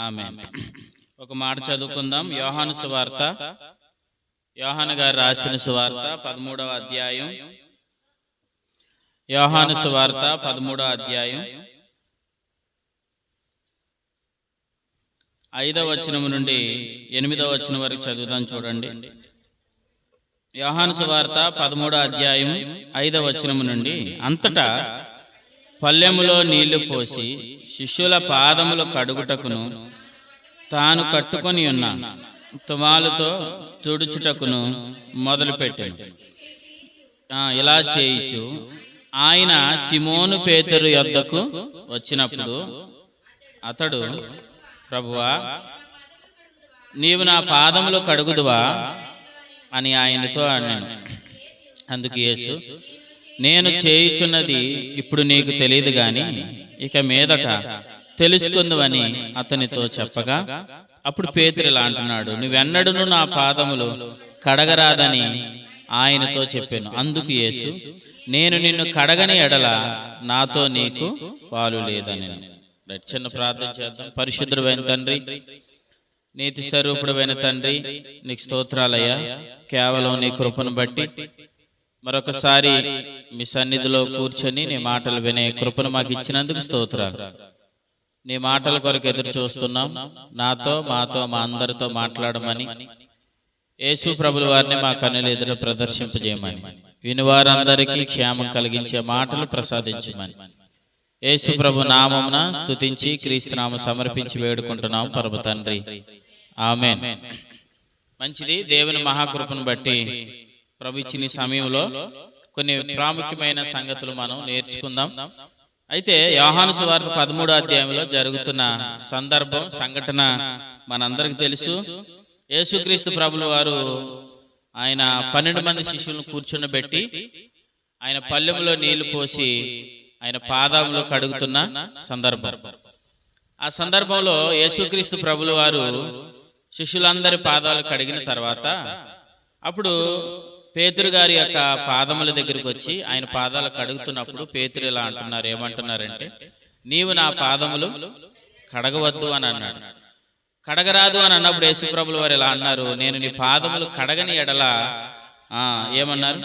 ఆమేన్. ఒక మాట చదువుకుందాం. యోహాను సువార్త, యోహాను గారు రాసిన సువార్త 13వ అధ్యాయం. యోహాను సువార్త 13వ అధ్యాయం 5వ వచనం నుండి 8వ వచనం వరకు చదువుదాం. చూడండి. యోహాను సువార్త 13వ అధ్యాయం 5వ వచనం నుండి, అంతటా పల్లెములో నీళ్లు పోసి శిష్యుల పాదములు కడుగుటకును తాను కట్టుకొని ఉన్న తువాలుతో తుడుచుటకును మొదలుపెట్టాను. ఇలా చేయిచు ఆయన సిమోను పేతురు యొద్దకు వచ్చినప్పుడు అతడు, ప్రభువా, నీవు నా పాదములు కడుగుదువా అని ఆయనతో అన్నాను. అందుకు యేసు, నేను చేయుచున్నది ఇప్పుడు నీకు తెలియదు గాని ఇక మీదట తెలుసుకుందువని అతనితో చెప్పగా, అప్పుడు పేతురు ఇలా అంటున్నాడు, నువ్వెన్నడూను నా పాదములు కడగరాదని ఆయనతో చెప్పాను. అందుకు యేసు, నేను నిన్ను కడగని ఎడల నాతో నీకు పాలు లేదని. చిన్న ప్రార్థన చేద్దాం. పరిశుద్ధుడైన తండ్రి, నీతి స్వరూపుడైన తండ్రి, నీకు స్తోత్రాలయ్యా. కేవలం నీ కృపను బట్టి మరొకసారి మీ సన్నిధిలో కూర్చొని నీ మాటలు వినే కృపను మాకు ఇచ్చినందుకు స్తోత్రాలు. నీ మాటల కొరకు ఎదురు చూస్తున్నాం. నాతో, మాతో, మా అందరితో మాట్లాడమని యేసు ప్రభుల వారిని మా కన్నుల ఎదురు ప్రదర్శింపజేయమని, వినివారందరికీ క్షేమం కలిగించే మాటలు ప్రసాదించమని యేసు ప్రభు నామమున స్తుతించి క్రీస్తునామం సమర్పించి వేడుకుంటున్నాం పరమ తండ్రి. ఆమేన్. మంచిది. దేవుని మహాకృపను బట్టి ప్రభు ఇచ్చిన సమయంలో కొన్ని ప్రాముఖ్యమైన సంగతులు మనం నేర్చుకుందాం. అయితే యోహాను సువార్త 13వ అధ్యాయంలో జరుగుతున్న సంఘటన మనందరికి తెలుసు. యేసుక్రీస్తు ప్రభుల వారు ఆయన 12 మంది శిష్యులను కూర్చున్నబెట్టి ఆయన పల్లెములో నీళ్లు పోసి ఆయన పాదములు కడుగుతున్న సందర్భం. ఆ సందర్భంలో యేసుక్రీస్తు ప్రభుల వారు శిష్యులందరి పాదాలు కడిగిన తర్వాత అప్పుడు పేతురు గారి యొక్క పాదముల దగ్గరికి వచ్చి ఆయన పాదాలు కడుగుతున్నప్పుడు పేతురు ఇలా అంటున్నారు. ఏమంటున్నారంటే, నీవు నా పాదములు కడగవద్దు అని అన్నాడు. కడగరాదు అని అన్నప్పుడు యేసు ప్రభుల వారు ఇలా అన్నారు, నేను నీ పాదములు కడగని ఎడల ఏమన్నారు,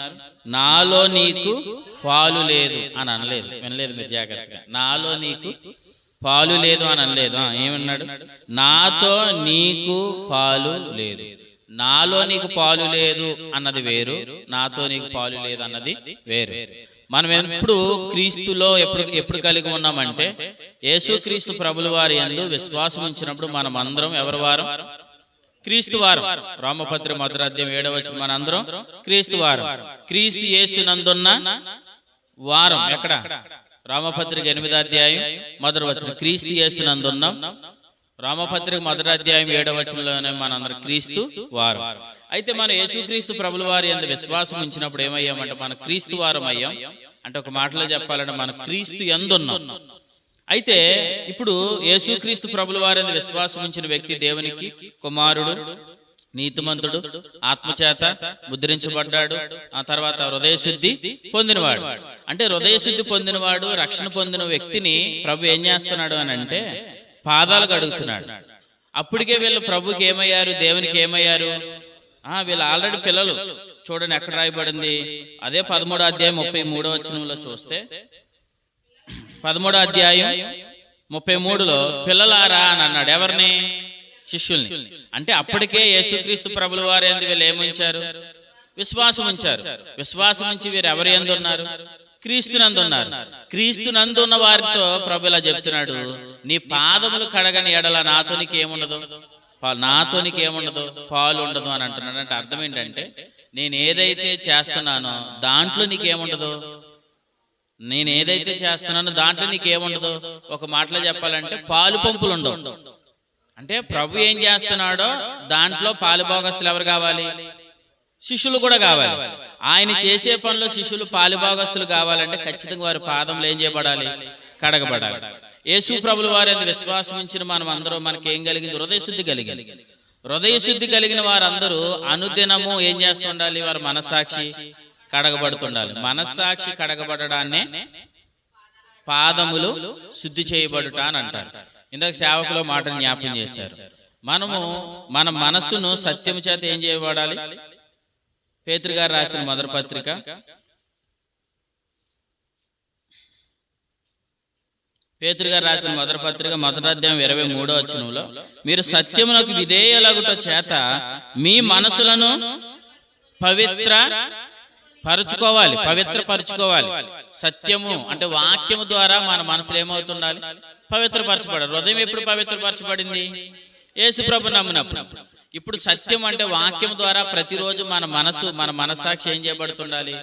నాలో నీకు పాలు లేదు అని అనలేదు. వినలేదు మీరు జాగ్రత్తగా. నాలో నీకు పాలు లేదు అని అనలేదు. ఏమన్నాడు, నాతో నీకు పాలు లేదు. నాలో నీకు పాలు లేదు అన్నది వేరు, నాతో నీకు పాలు లేదు అన్నది వేరు. మనం ఎప్పుడు క్రీస్తులో ఎప్పుడు కలిగి ఉన్నామంటే, యేసు క్రీస్తు ప్రభుల వారి యందు విశ్వాసం ఉంచినప్పుడు మనం అందరం ఎవరి వారం? క్రీస్తు వారం. రోమపత్రిక 1వ అధ్యాయం 7వ వచనం, మనందరం క్రీస్తు వారం. క్రీస్తు యేసు నందున్న వారం ఎక్కడ? రోమపత్రిక 8వ అధ్యాయం 1వ వచనం, క్రీస్తు యేసు నందున్నాం. రోమపత్రిక 1వ అధ్యాయం 7వ వచనంలోనే మనందరం క్రీస్తు వారం. అయితే మనం యేసుక్రీస్తు ప్రభుల వారి యందు విశ్వాసం ఉంచినప్పుడు ఏమయ్యామంటే మన క్రీస్తు వారం అయ్యాం. అంటే ఒక మాటలో చెప్పాలంటే మన క్రీస్తు యందున్నాం. అయితే ఇప్పుడు యేసుక్రీస్తు ప్రభుల వారి యందు విశ్వాసం ఉంచిన వ్యక్తి దేవునికి కుమారుడు, నీతిమంతుడు, ఆత్మచేత ముద్రించబడ్డాడు. ఆ తర్వాత హృదయశుద్ధి పొందినవాడు. అంటే హృదయశుద్ధి పొందినవాడు, రక్షణ పొందిన వ్యక్తిని ప్రభు ఏం చేస్తున్నాడు అని అంటే పాదాలు కడుగుతున్నాడు. అప్పటికే వీళ్ళు ప్రభుకి ఏమయ్యారు, దేవునికి ఏమయ్యారు? వీళ్ళు ఆల్రెడీ పిల్లలు. చూడండి ఎక్కడ రాయబడింది, అదే 13వ అధ్యాయం 33వ వచనంలో చూస్తే 13వ అధ్యాయం 33లో పిల్లలారా అని అన్నాడు. ఎవరిని? శిష్యుల్ని. అంటే అప్పటికే యేసుక్రీస్తు ప్రభుల వారి యందు వీళ్ళు ఏముంచారు? విశ్వాసం ఉంచారు. విశ్వాసం ఉంచి వీరు ఎవరి యందు ఉన్నారు? క్రీస్తునందు ఉన్నారు. క్రీస్తునందున్న వారితో ప్రభు ఇలా చెప్తున్నాడు, నీ పాదములు కడగని ఎడల నాతో నీకేముండదు, నాతో నీకేముండదు, పాలు ఉండదు అని అంటున్నాడు. అంటే అర్థం ఏంటంటే, నేను ఏదైతే చేస్తున్నానో దాంట్లో నీకేముండదు, నేను ఏదైతే చేస్తున్నానో దాంట్లో నీకేముండదు. ఒక మాటలో చెప్పాలంటే పాలు పంపులు ఉండవు. అంటే ప్రభు ఏం చేస్తున్నాడో దాంట్లో పాలుభాగస్తులు ఎవరు కావాలి? శిష్యులు కూడా కావాలి. ఆయన చేసే పనిలో శిష్యులు పాలుభాగస్తులు కావాలంటే ఖచ్చితంగా వారి పాదములు ఏం చేయబడాలి? కడగబడాలి. యేసు ప్రభుల వారి యందు విశ్వాసం ఉంచిన మనం అందరూ మనకేం కలిగింది? హృదయశుద్ధి కలిగింది. హృదయశుద్ధి కలిగిన వారందరూ అనుదినము ఏం చేస్తుండాలి? వారి మనస్సాక్షి కడగబడుతుండాలి. మనస్సాక్షి కడగబడడాన్నే పాదములు శుద్ధి చేయబడుట అని అంటారు. ఇందాక సేవకులో మాటను జ్ఞాపకం చేశారు. మనము మన మనస్సును సత్యము చేత ఏం చేయబడాలి? పేతురు గారు రాసిన మొదటి పత్రిక 1వ అధ్యాయం 23వ వచనంలో, మీరు సత్యమునకు విధేయులగుట చేత మీ మనసులను పవిత్రపరచుకోవాలి. సత్యము అంటే వాక్యము ద్వారా మన మనసులు ఏమవుతుండాలి? పవిత్రపరచబడాలి. హృదయం ఎప్పుడు పవిత్రపరచబడింది? యేసు ప్రభు నమ్మినప్పుడు. ఇప్పుడు సత్యం అంటే వాక్యం ద్వారా ప్రతిరోజు మన మనస్సాక్షి ఏం చేయబడుతుండాలి?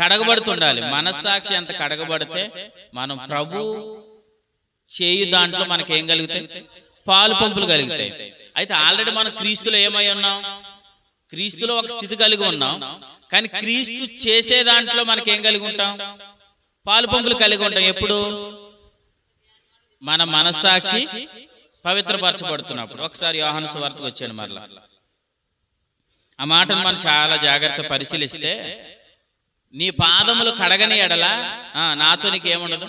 కడగబడుతుండాలి. మనస్సాక్షి అంత కడగబడితే మనం ప్రభు చేయు దాంట్లో మనకేం కలుగుతాయి? పాలు పంపులు కలుగుతాయి. అయితే ఆల్రెడీ మనం క్రీస్తులో ఏమై ఉన్నాం? క్రీస్తులో ఒక స్థితి కలిగి ఉన్నాం. కానీ క్రీస్తు చేసే దాంట్లో మనకేం కలిగి ఉంటాం? పాలు పంపులు కలిగి ఉంటాం. ఎప్పుడు? మన మనస్సాక్షి పవిత్రపరచబడుతున్నప్పుడు. ఒకసారి యోహాను సువార్తకు వచ్చాను మరలా. ఆ మాటను మనం చాలా జాగ్రత్త పరిశీలిస్తే, నీ పాదములు కడగని ఎడల నాతో నీకేముండదు?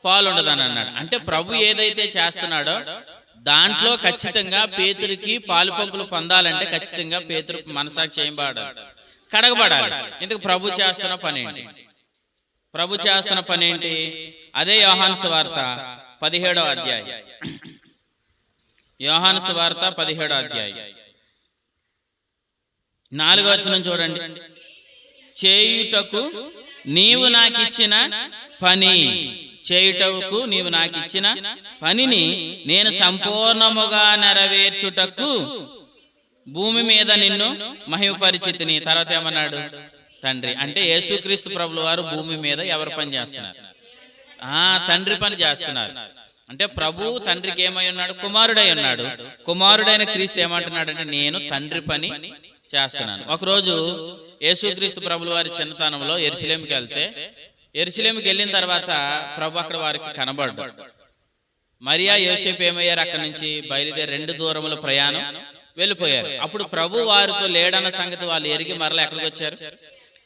పాలు ఉండదు అని అన్నాడు. అంటే ప్రభు ఏదైతే చేస్తున్నాడో దాంట్లో ఖచ్చితంగా పేతురికి పాలు పంపులు పొందాలంటే ఖచ్చితంగా పేతురు మనసాక్షి చేయబడాలి, కడగబడాలి. ఇందుకు ప్రభు చేస్తున్న పని ఏంటి? అదే యోహాను సువార్త 17వ అధ్యాయం. యోహాను సువార్త 17వ అధ్యాయం 4వ వచనం చూడండి. చేయుటకు నీవు నాకిచ్చిన పనిని నేను సంపూర్ణముగా నెరవేర్చుటకు భూమి మీద నిన్ను మహిమపరిచితిని. తర్వాత ఏమన్నాడు? తండ్రి. అంటే యేసుక్రీస్తు ప్రభుల వారు భూమి మీద ఎవరు పని చేస్తున్నారు? తండ్రి పని చేస్తున్నారు. అంటే ప్రభు తండ్రికి ఏమై ఉన్నాడు? కుమారుడై ఉన్నాడు. కుమారుడైన క్రీస్తు ఏమంటున్నాడంటే నేను తండ్రి పని చేస్తున్నాను. ఒకరోజు యేసుక్రీస్తు ప్రభుల వారి చిన్నతనంలో యెరూషలేముకి వెళ్తే, యెరూషలేముకి వెళ్ళిన తర్వాత ప్రభు అక్కడ వారికి కనబడ్డాడు. మరియా యోసేపు ఏమయ్యారు? అక్కడి నుంచి బయలుదేరి 2 దూరముల ప్రయాణం వెళ్ళిపోయారు. అప్పుడు ప్రభు వారితో లేడన్న సంగతి వాళ్ళు ఎరిగి మరలా ఎక్కడికి వచ్చారు?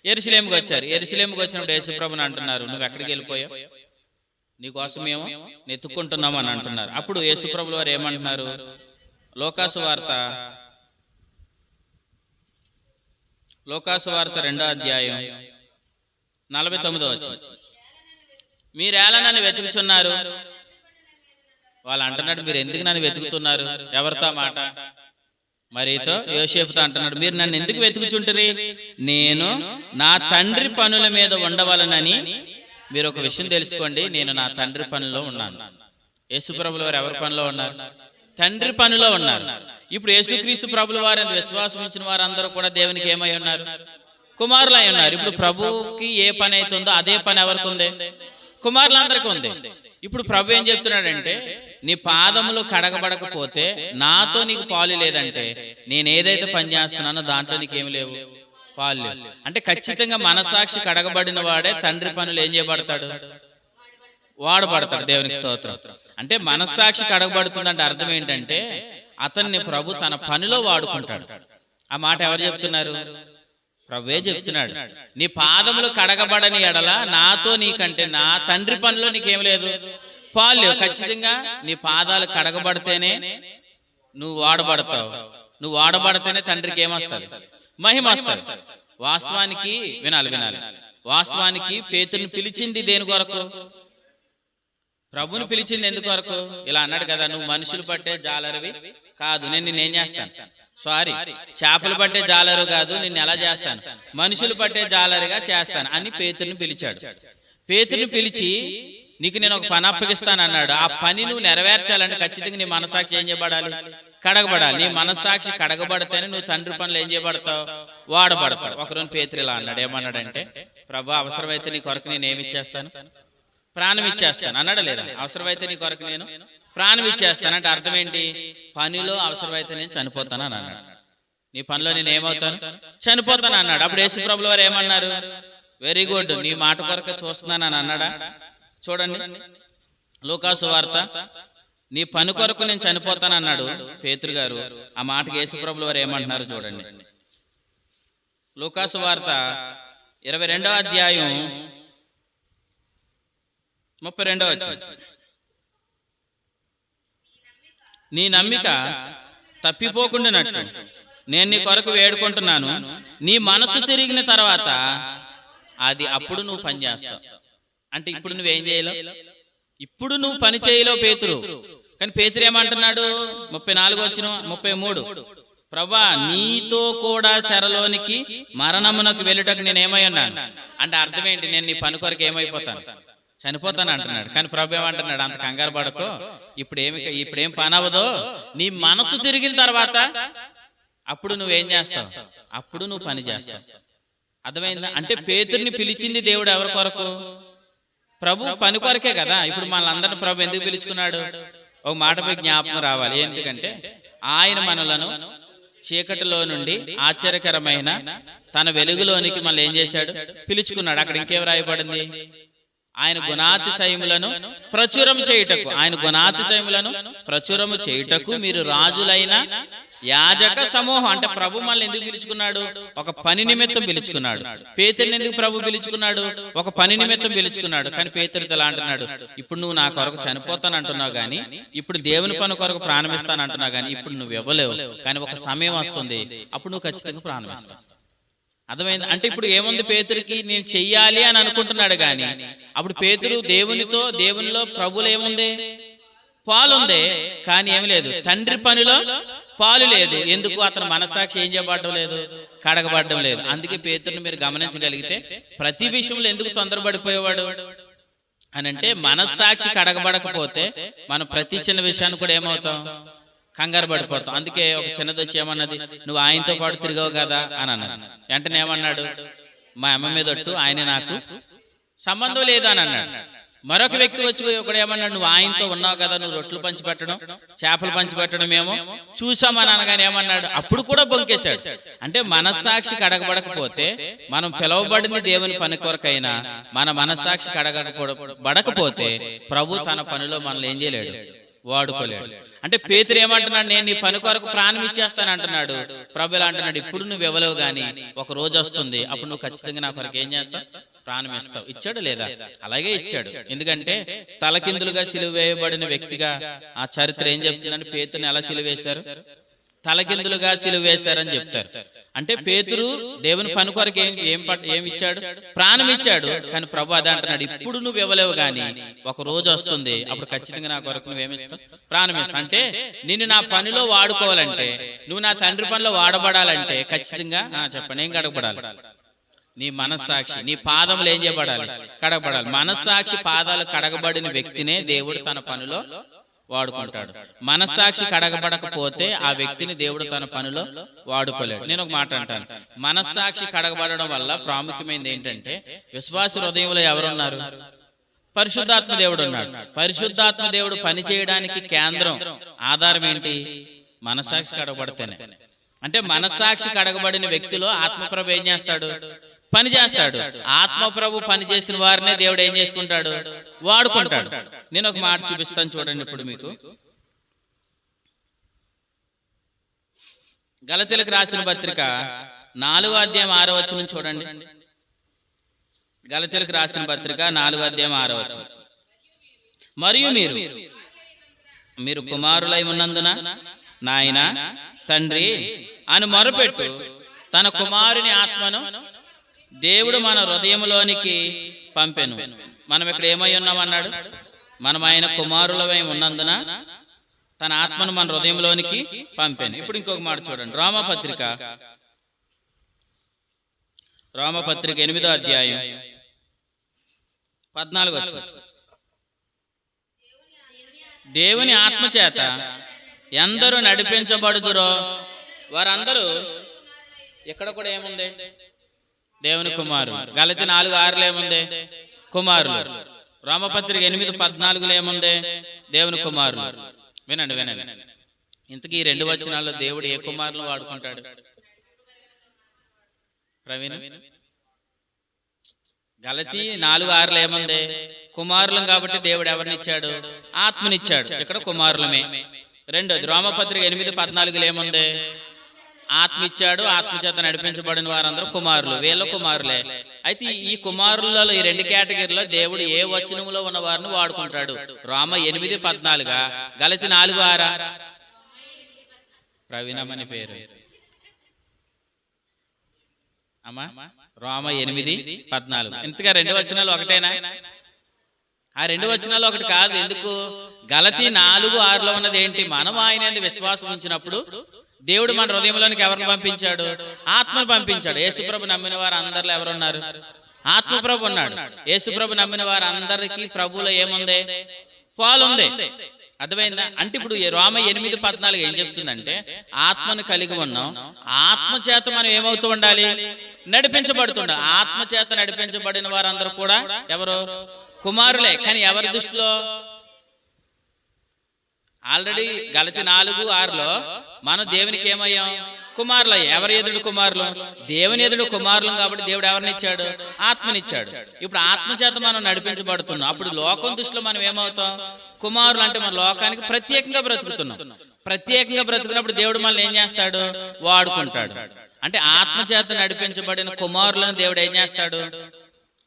యెరూషలేముకి వచ్చారు. యెరూషలేముకి వచ్చినప్పుడు యేసుప్రభుని అంటున్నారు, నువ్వు ఎక్కడికి వెళ్ళిపోయావు? నీకోసం మేము నెత్తుక్కుంటున్నాము అని అంటున్నారు. అప్పుడు యేసుప్రభుల వారు ఏమంటున్నారు? లోకాసు వార్త 2వ అధ్యాయం 49వ వచనం. మీరేలా నన్ను వెతుకుతున్నారు? వాళ్ళు అంటున్నాడు, మీరు ఎందుకు నన్ను వెతుకుతున్నారు? ఎవరితో మాట? మరీతో యోసేపుతో అంటున్నాడు, మీరు నన్ను ఎందుకు వెతుకుచుంటారు? నేను నా తండ్రి పనుల మీద ఉండవలనని. మీరు ఒక విషయం తెలుసుకోండి, నేను నా తండ్రి పనిలో ఉన్నాను. యేసుప్రభుల వారు ఎవరి పనిలో ఉన్నారు? తండ్రి పనిలో ఉన్నారు. ఇప్పుడు యేసుక్రీస్తు ప్రభుల వారి విశ్వాసం ఇచ్చిన వారందరూ కూడా దేవునికి ఏమై ఉన్నారు? కుమారులై ఉన్నారు. ఇప్పుడు ప్రభుకి ఏ పని అవుతుందో అదే పని ఎవరికి ఉంది? కుమారులందరికీ ఉంది. ఇప్పుడు ప్రభు ఏం చెప్తున్నాడంటే, నీ పాదములు కడగబడకపోతే నాతో నీకు పాలు లేదంటే నేను ఏదైతే పని చేస్తున్నానో దాంట్లో నీకేమి లేవు, పాలు లేవు. అంటే ఖచ్చితంగా మనసాక్షి కడగబడిన వాడే తండ్రి పనులు ఏం చేయబడతాడు? వాడబడతాడు. దేవునికి స్తోత్రం. అంటే మనస్సాక్షి కడగబడుతుందంటే అర్థం ఏంటంటే అతన్ని ప్రభు తన పనిలో వాడుకుంటాడు. ఆ మాట ఎవరు చెప్తున్నారు? ప్రభువే చెప్తున్నాడు. నీ పాదములు కడగబడని ఎడల నాతో నీకంటే నా తండ్రి పనిలో నీకేం లేదు, పాలు లేవు. ఖచ్చితంగా నీ పాదాలు కడగబడితేనే నువ్వు వాడబడతావు. నువ్వు వాడబడితేనే తండ్రికి ఏమొస్తుంది? మహిమ వస్తుంది. వాస్తవానికి వినాలి. వాస్తవానికి పేతురుని పిలిచింది దేని కొరకు? ప్రభుని పిలిచింది ఎందుకు వరకు? ఇలా అన్నాడు కదా, నువ్వు మనుషులు పట్టే జాలరివి కాదు, నేను నిన్నేం చేస్తాను? చేపలు పట్టే జాలరు కాదు, నిన్ను ఎలా చేస్తాను? మనుషులు పట్టే జాలరిగా చేస్తాను అని పేతురుని పిలిచాడు. పేతురుని పిలిచి నీకు నేను ఒక పని అప్పగిస్తాను అన్నాడు. ఆ పని నువ్వు నెరవేర్చాలంటే ఖచ్చితంగా నీ మనసాక్షి ఏం చేయబడాలి? కడగబడాలి. నీ మనస్సాక్షి కడగబడితేనే నువ్వు తండ్రి పనులు ఏం చేయబడతావు? వాడబడతావు. ఒకరోజు పేతురు ఇలా అన్నాడు. ఏమన్నాడంటే, ప్రభు అవసరమైతే నీ కొరకు నేను ఏమి ఇచ్చేస్తాను? ప్రాణం ఇచ్చేస్తాను అన్నాడు. లేదా? అవసరమైతే నీ కొరకు నేను ప్రాణం ఇచ్చేస్తాను అంటే అర్థం ఏంటి? పనిలో అవసరమైతే నేను చనిపోతాను అని అన్నాడు. నీ పనిలో నేను ఏమవుతాను? చనిపోతాను అన్నాడు. అప్పుడు యేసు ప్రభుల వారు ఏమన్నారు? వెరీ గుడ్, నీ మాట కొరకు చూస్తున్నాను అని అన్నాడా? చూడండి, లూకాసు వార్త, నీ పని కొరకు నేను చనిపోతాను అన్నాడు పేతురు గారు. ఆ మాటకి యేసు ప్రభుల వారు ఏమంటున్నారు చూడండి. లూకాసు వార్త 22వ అధ్యాయం 32వ వచనం. నీ నమ్మిక తప్పిపోకుండానట్లు నేను నీ కొరకు వేడుకుంటున్నాను. నీ మనసు తిరిగిన తర్వాత అది అప్పుడు నువ్వు పని చేస్తావు. అంటే ఇప్పుడు నువ్వేం చేయలేవు, ఇప్పుడు నువ్వు పని చేయలేవు పేతురు. కానీ పేతురు ఏమంటున్నాడు? 34:33, ప్రభా నీతో కూడా చెరలోనికి మరణమునకు వెళ్ళుటకు నేనేమై ఉన్నాను. అంటే అర్థం ఏంటి? నేను నీ పని కొరకు ఏమైపోతాను, చనిపోతాను అంటున్నాడు. కానీ ప్రభు ఏమంటున్నాడు? అంత కంగారు పడకో, ఇప్పుడేం పని అవ్వదో, నీ మనసు తిరిగిన తర్వాత అప్పుడు నువ్వేం చేస్తావు, అప్పుడు నువ్వు పని చేస్తావు. అర్థమైందా? అంటే పేతుర్ని పిలిచింది దేవుడు ఎవరి కొరకు? ప్రభు పని కొరకే కదా. ఇప్పుడు మనందరిని ప్రభు ఎందుకు పిలుచుకున్నాడు? ఒక మాటపై జ్ఞాపకం రావాలి. ఎందుకంటే ఆయన మనలను చీకటిలో నుండి ఆశ్చర్యకరమైన తన వెలుగులోనికి మళ్ళీ ఏం చేశాడు? పిలుచుకున్నాడు. అక్కడ ఇంకేం రాయబడింది? ఆయన గుణాతిశయములను ప్రచురము చేయుటకు, ఆయన గుణాతిశయములను ప్రచురము చేయుటకు మీరు రాజులైన యాజక సమూహం. అంటే ప్రభు మనల్ని ఎందుకు పిలుచుకున్నాడు? ఒక పని నిమిత్తం పిలుచుకున్నాడు. పేతురుని ఎందుకు ప్రభు పిలుచుకున్నాడు? ఒక పని నిమిత్తం పిలుచుకున్నాడు. కానీ పేతురుతో ఎలా అంటున్నాడు? ఇప్పుడు నువ్వు నా కొరకు చనిపోతాను అంటున్నావు, కానీ ఇప్పుడు దేవుని పని కొరకు ప్రాణమిస్తాను అంటున్నావు, కానీ ఇప్పుడు నువ్వు ఇవ్వలేవు. కానీ ఒక సమయం వస్తుంది, అప్పుడు నువ్వు ఖచ్చితంగా ప్రాణమిస్తావు. అర్థమైంది? అంటే ఇప్పుడు ఏముంది పేతురుకి? నేను చెయ్యాలి అని అనుకుంటున్నాడు, కానీ అప్పుడు పేతురు దేవునిలో ప్రభులు ఏముంది? పాలుందే, కానీ ఏమి లేదు. తండ్రి పనిలో పాలు లేదు. ఎందుకు? అతను మనస్సాక్షి ఏం చేయబడడం లేదు, కడగబడడం లేదు. అందుకే పేతురుని మీరు గమనించగలిగితే ప్రతి విషయంలో ఎందుకు తొందరపడిపోయేవాడు అని అంటే, మనస్సాక్షి కడగబడకపోతే మనం ప్రతి చిన్న విషయాన్ని కూడా ఏమవుతాం, కంగారు పడిపోతాం. అందుకే ఒక చిన్నది వచ్చి ఏమన్నది, నువ్వు ఆయనతో పాటు తిరిగావు కదా అని అన్నది. వెంటనే ఏమన్నాడు? మా అమ్మ మీద ఒట్టు, ఆయన నాకు సంబంధం లేదు అని అన్నాడు. మరొక వ్యక్తి వచ్చి ఒకడు ఏమన్నాడు? నువ్వు ఆయనతో ఉన్నావు కదా, నువ్వు రొట్టెలు పంచిపెట్టడం, చేపలు పంచిపెట్టడం ఏమో చూసామని అనగానే ఏమన్నాడు? అప్పుడు కూడా బొంకేశాడు. అంటే మనస్సాక్షి కడగబడకపోతే, మనం పిలువబడింది దేవుని పని కొరకైనా మన మనస్సాక్షి కడగబడకపోతే ప్రభు తన పనిలో మనల్ని ఏం చేయలేడు, వాడుకోలేడు. అంటే పేతురు ఏమంటున్నాడు? నేను నీ పని కొరకు ప్రాణం ఇచ్చేస్తాను అంటున్నాడు. ప్రభు ఎలా అంటున్నాడు? ఇప్పుడు నువ్వు ఇవ్వలేవు, కానీ ఒక రోజు వస్తుంది, అప్పుడు నువ్వు ఖచ్చితంగా నా కొరకు ఏం చేస్తావు, ప్రాణం ఇస్తావు. ఇచ్చాడు లేదా? అలాగే ఇచ్చాడు. ఎందుకంటే తలకిందులుగా సిలువ వేయబడిన వ్యక్తిగా ఆ చరిత్ర ఏం చెప్తుందంటే, పేతురుని ఎలా సిలువ వేశారు? తలకిందులుగా సిలువ వేశారని చెప్తారు. అంటే పేతురు దేవుని పని కొరకు ఏం ఇచ్చాడు? ప్రాణం ఇచ్చాడు. కానీ ప్రభు అదే అంటున్నాడు, ఇప్పుడు నువ్వు ఇవ్వలేవు, కానీ ఒక రోజు వస్తుంది, అప్పుడు ఖచ్చితంగా నా కొరకు నువ్వేమిస్తావు, ప్రాణం ఇస్తావు. అంటే నిన్ను నా పనిలో వాడుకోవాలంటే, నువ్వు నా తండ్రి పనిలో వాడబడాలంటే ఖచ్చితంగా చెప్పండి, ఏం కడగబడాలి? నీ మనస్సాక్షి, నీ పాదములు ఏం చేయబడాలి, కడగబడాలి. మనస్సాక్షి పాదాలు కడగబడిన వ్యక్తినే దేవుడు తన పనిలో వాడుకుంటాడు. మనస్సాక్షి కడగబడకపోతే ఆ వ్యక్తిని దేవుడు తన పనిలో వాడుకోలేడు. నేను ఒక మాట అంటాను, మనస్సాక్షి కడగబడడం వల్ల ప్రాముఖ్యమైనది ఏంటంటే, విశ్వాస హృదయంలో ఎవరున్నారు? పరిశుద్ధాత్మ దేవుడు ఉన్నాడు. పరిశుద్ధాత్మ దేవుడు పని చేయడానికి కేంద్రం, ఆధారం ఏంటి? మనస్సాక్షి కడగబడితేనే. అంటే మనస్సాక్షి కడగబడిన వ్యక్తిలో ఆత్మప్రభు ఏం చేస్తాడు? పని చేస్తాడు. ఆత్మప్రభు పని చేసిన వారినే దేవుడు ఏం చేసుకుంటాడు? వాడుకుంటాడు. నేను ఒక మాట చూపిస్తాను, చూడండి. ఇప్పుడు మీకు గలతీయులకు రాసిన పత్రిక 4:6 చూడండి. గలతీయులకు రాసిన పత్రిక 4:6. మరియు మీరు కుమారులై ఉన్నందున నాయన తండ్రి అని మొరపెట్టు, తన కుమారుని ఆత్మను దేవుడు మన హృదయంలోనికి పంపెను. మనం ఇక్కడ ఏమై ఉన్నామన్నాడు? మనం ఆయన కుమారులమై ఉన్నందున తన ఆత్మను మన హృదయంలోనికి పంపెను. ఇప్పుడు ఇంకొక మాట చూడండి. రోమపత్రిక 8:14. దేవుని ఆత్మచేత ఎందరూ నడిపించబడుదురో వారందరూ, ఇక్కడ కూడా ఏముంది? దేవుని కుమారులు. గలతీ 4:6 ఏముంది? కుమారులు. రోమపత్రిక 8:14 ఏముంది? దేవుని కుమారులు. వినండి. ఇంతకీ ఈ 2 వచనాల్లో దేవుడు ఏ కుమారులు వాడుకుంటాడు? ప్రవీణ్, గలతీ 4:6 ఏముంది? కుమారులం కాబట్టి దేవుడు ఎవరినిచ్చాడు? ఆత్మనిచ్చాడు. ఇక్కడ కుమారులమే. రెండోది రోమపత్రిక 8:14 ఏముంది? ఆత్మ ఇచ్చాడు, ఆత్మచేత నడిపించబడిన వారందరూ కుమారులు. వీళ్ళ కుమారులే. అయితే ఈ కుమారులలో ఈ 2 కేటగిరీలో దేవుడు ఏ వచనములో ఉన్న వారిని వాడుకుంటాడు? రోమ 8:14, గలతీ 4:6. ప్రవీణమని పేరు అమ్మా. రోమ 8:14. ఇంతగా 2 వచనాలు ఒకటేనా? ఆ 2 వచనాలు ఒకటి కాదు. ఎందుకు? గలతీ 4:6 ఉన్నది ఏంటి? మనం ఆయన యందు విశ్వాసం ఉంచినప్పుడు దేవుడు మన హృదయంలోనికి ఎవరిని పంపించాడు? ఆత్మను పంపించాడు. యేసుప్రభు నమ్మిన వారు అందరిలో ఎవరున్నారు? ఆత్మప్రభు ఉన్నాడు. యేసుప్రభు నమ్మిన వారు అందరికీ ప్రభువులో ఏముంది? పాలుంది. అర్థమైందా? అంటే ఇప్పుడు రోమ 8:14 ఏం చెప్తుందంటే ఆత్మను కలిగి ఉన్నాం. ఆత్మ చేత మనం ఏమవుతూ ఉండాలి? నడిపించబడుతుండాలి. ఆత్మ చేత నడిపించబడిన వారందరూ కూడా ఎవరు? కుమారులే. కానీ ఎవరి దృష్టిలో? ఆల్రెడీ గలతీ 4:6 మనం దేవునికి ఏమయ్యాం? కుమారులు. ఎవరి ఎదుడు కుమారులు? దేవుని ఎదుడు కుమారులు. కాబట్టి దేవుడు ఎవరినిచ్చాడు? ఆత్మనిచ్చాడు. ఇప్పుడు ఆత్మ చేత మనం నడిపించబడుతున్నాం. అప్పుడు లోకం దృష్టిలో మనం ఏమవుతాం? కుమారులు. అంటే మన లోకానికి ప్రత్యేకంగా బ్రతుకుతున్నాం. ప్రత్యేకంగా బ్రతుకున్నప్పుడు దేవుడు మనల్ని ఏం చేస్తాడు? వాడుకుంటాడు. అంటే ఆత్మ చేత నడిపించబడిన కుమారులను దేవుడు ఏం చేస్తాడు?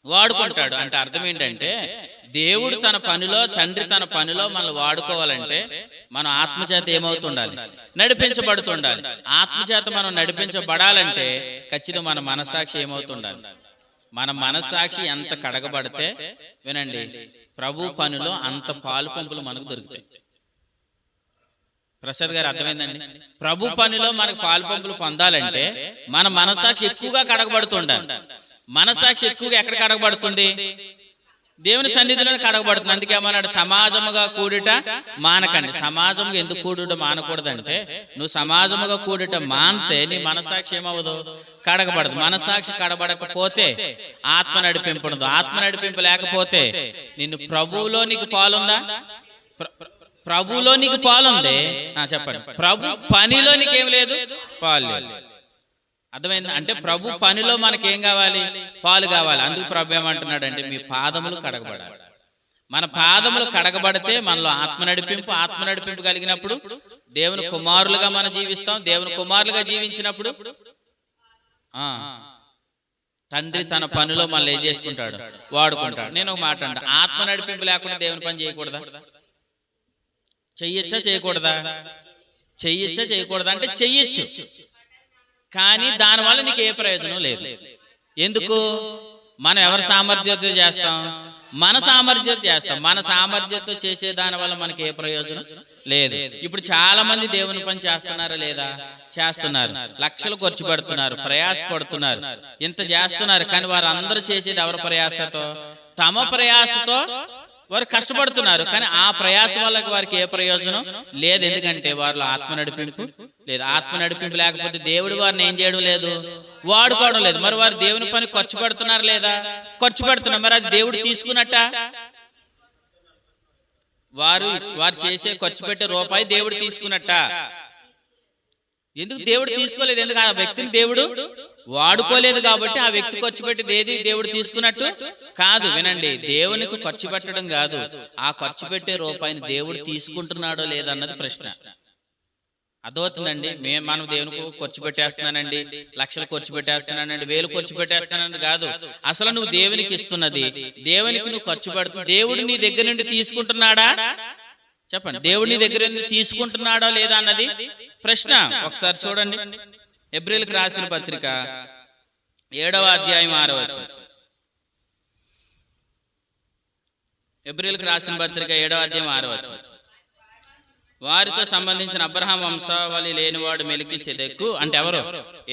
వాడుకుంటాడు. అంటే అర్థం ఏంటంటే దేవుడు తన పనిలో, తండ్రి తన పనిలో మనల్ని వాడుకోవాలంటే మనం ఆత్మచేత ఏమవుతుండాలి? నడిపించబడుతుండాలి. ఆత్మచేత మనం నడిపించబడాలంటే ఖచ్చితంగా మన మనస్సాక్షి ఏమవుతుండాలి? మన మనస్సాక్షి ఎంత కడగబడితే, వినండి, ప్రభు పనిలో అంత పాలు పంపులు మనకు దొరుకుతాయి. ప్రసాద్ గారు అర్థమైందండి? ప్రభు పనిలో మనకు పాలు పంపులు పొందాలంటే మన మనస్సాక్షి ఎక్కువగా కడగబడుతుండాలి. మనస్సాక్షి ఎక్కువగా ఎక్కడ కడగబడుతుంది? దేవుని సన్నిధిలోనే కడగబడుతుంది. అందుకే ఏమన్నాడు? సమాజముగా కూడుట మానకండి. సమాజంగా ఎందుకు కూడుట మానకూడదంటే నువ్వు సమాజముగా కూడుట మానితే నీ మనస్సాక్షి ఏమవ్వదు? కడగబడదు. మనస్సాక్షి కడబడకపోతే ఆత్మ నడిపింపడదు. ఆత్మ నడిపింపు లేకపోతే నిన్ను ప్రభువులో నీకు పాలుందా? ప్రభువులో నీకు పాలుంది. చెప్పండి. ప్రభు పనిలో నీకేం లేదు? పాలు లేదు. అర్థమైంది? అంటే ప్రభు పనిలో మనకేం కావాలి? పాలు కావాలి. అందుకు ప్రభు ఏమంటున్నాడు అంటే మీ పాదములు కడగబడాలి. మన పాదములు కడగబడితే మనలో ఆత్మ నడిపింపు కలిగినప్పుడు దేవుని కుమారులుగా మనం జీవిస్తాం. దేవుని కుమారులుగా జీవించినప్పుడు తండ్రి తన పనిలో మనల్ని ఏం చేసుకుంటాడు? వాడుకుంటాడు. నేను ఒక మాట అంట, ఆత్మ నడిపింపు లేకుండా దేవుని పని చేయకూడదా? చెయ్యొచ్చా చేయకూడదా? చెయ్యొచ్చా చేయకూడదా అంటే చెయ్యొచ్చు. కానీ దానివల్ల నీకు ఏ ప్రయోజనం లేదు. ఎందుకు? మనం ఎవరి సామర్థ్యంతో చేస్తాం? మన సామర్థ్యంతో చేస్తాం. మన సామర్థ్యంతో చేసే దాని వల్ల మనకి ఏ ప్రయోజనం లేదు. ఇప్పుడు చాలా మంది దేవుని పని చేస్తున్నారా లేదా? చేస్తున్నారు. లక్షలు ఖర్చు పెడుతున్నారు, ప్రయాసపడుతున్నారు, ఇంత చేస్తున్నారు. కానీ వారు అందరూ చేసేది ఎవరి ప్రయాసతో? తమ ప్రయాసతో వారు కష్టపడుతున్నారు. కానీ ఆ ప్రయాస వల్ల వారికి ఏ ప్రయోజనం లేదు. ఎందుకంటే వారిలో ఆత్మ నడిపింపు లేదు. ఆత్మ నడిపింపు లేకపోతే దేవుడు వారిని ఏం చేయడం లేదు? వాడుకోవడం లేదు. మరి వారు దేవుని పని ఖర్చు పెడుతున్నారు లేదా? ఖర్చు పెడుతున్నారు. మరి అది దేవుడు తీసుకున్నట్ట? వారు చేసే ఖర్చు పెట్టే రూపాయి దేవుడు తీసుకున్నట్ట? ఎందుకు దేవుడు తీసుకోలేదు? ఎందుకు? ఆ వ్యక్తిని దేవుడు వాడుకోలేదు కాబట్టి ఆ వ్యక్తి ఖర్చు పెట్టేది ఏది దేవుడు తీసుకున్నట్టు కాదు. వినండి, దేవునికి ఖర్చు పెట్టడం కాదు, ఆ ఖర్చు పెట్టే రూపాయిని దేవుడు తీసుకుంటున్నాడో లేదన్నది ప్రశ్న. అర్థమవుతుందండి? మనం దేవునికి ఖర్చు పెట్టేస్తున్నానండి, లక్షలు ఖర్చు పెట్టేస్తున్నానండి, వేలు ఖర్చు పెట్టేస్తున్నానండి కాదు. అసలు నువ్వు దేవునికి ఇస్తున్నది, దేవునికి నువ్వు ఖర్చు పెడుతున్నావు, దేవుడు నీ దగ్గర నుండి తీసుకుంటున్నాడా? చెప్పండి. దేవుడు నీ దగ్గర నుండి తీసుకుంటున్నాడా లేదా అన్నది ప్రశ్న. ఒకసారి చూడండి, హెబ్రీయులకు రాసిన పత్రిక 7వ అధ్యాయం 6వ వచనం. హెబ్రీయులకు రాసిన పత్రిక 7వ అధ్యాయం 6వ వచనం. వారితో సంబంధించిన అబ్రహాం వంశావళి లేనివాడు మెల్కీసెదెకు అంటే ఎవరు?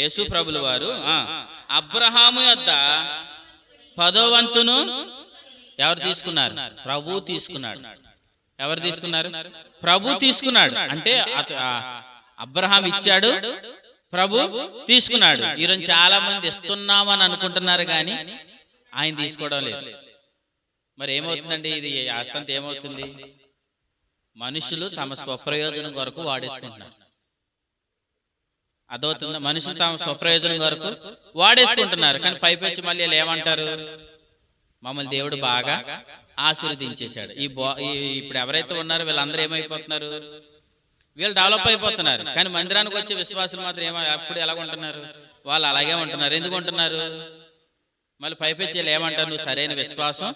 యేసు ప్రభుల వారు అబ్రహాము యొద్ద 10వ వంతును ఎవరు తీసుకున్నారు? ప్రభు తీసుకున్నాడు. ఎవరు తీసుకున్నారు? ప్రభు తీసుకున్నాడు. అంటే అబ్రహాం ఇచ్చాడు, ప్రభు తీసుకున్నాడు. ఈరోజు చాలా మంది ఇస్తున్నామని అనుకుంటున్నారు కానీ ఆయన తీసుకోవడం లేదు. మరి ఏమవుతుందండి? ఇది ఆస్తంత ఏమవుతుంది? మనుషులు తమ స్వప్రయోజనం కొరకు వాడేసుకుంటున్నారు. అదవుతుందా? మనుషులు తమ స్వప్రయోజనం కొరకు వాడేసుకుంటున్నారు. కానీ పైపెచ్చి మళ్ళీ ఏమంటారు? మమ్మల్ని దేవుడు బాగా ఆశీర్వదించేశాడు. ఇప్పుడు ఎవరైతే ఉన్నారో వీళ్ళందరూ ఏమైపోతున్నారు? వీళ్ళు డెవలప్ అయిపోతున్నారు. కానీ మందిరానికి వచ్చే విశ్వాసులు మాత్రం అప్పుడు ఎలా ఉంటున్నారు? వాళ్ళు అలాగే ఉంటున్నారు. ఎందుకు ఉంటున్నారు? మళ్ళీ పైపెచ్చేలు ఏమంటారు? నువ్వు సరైన విశ్వాసం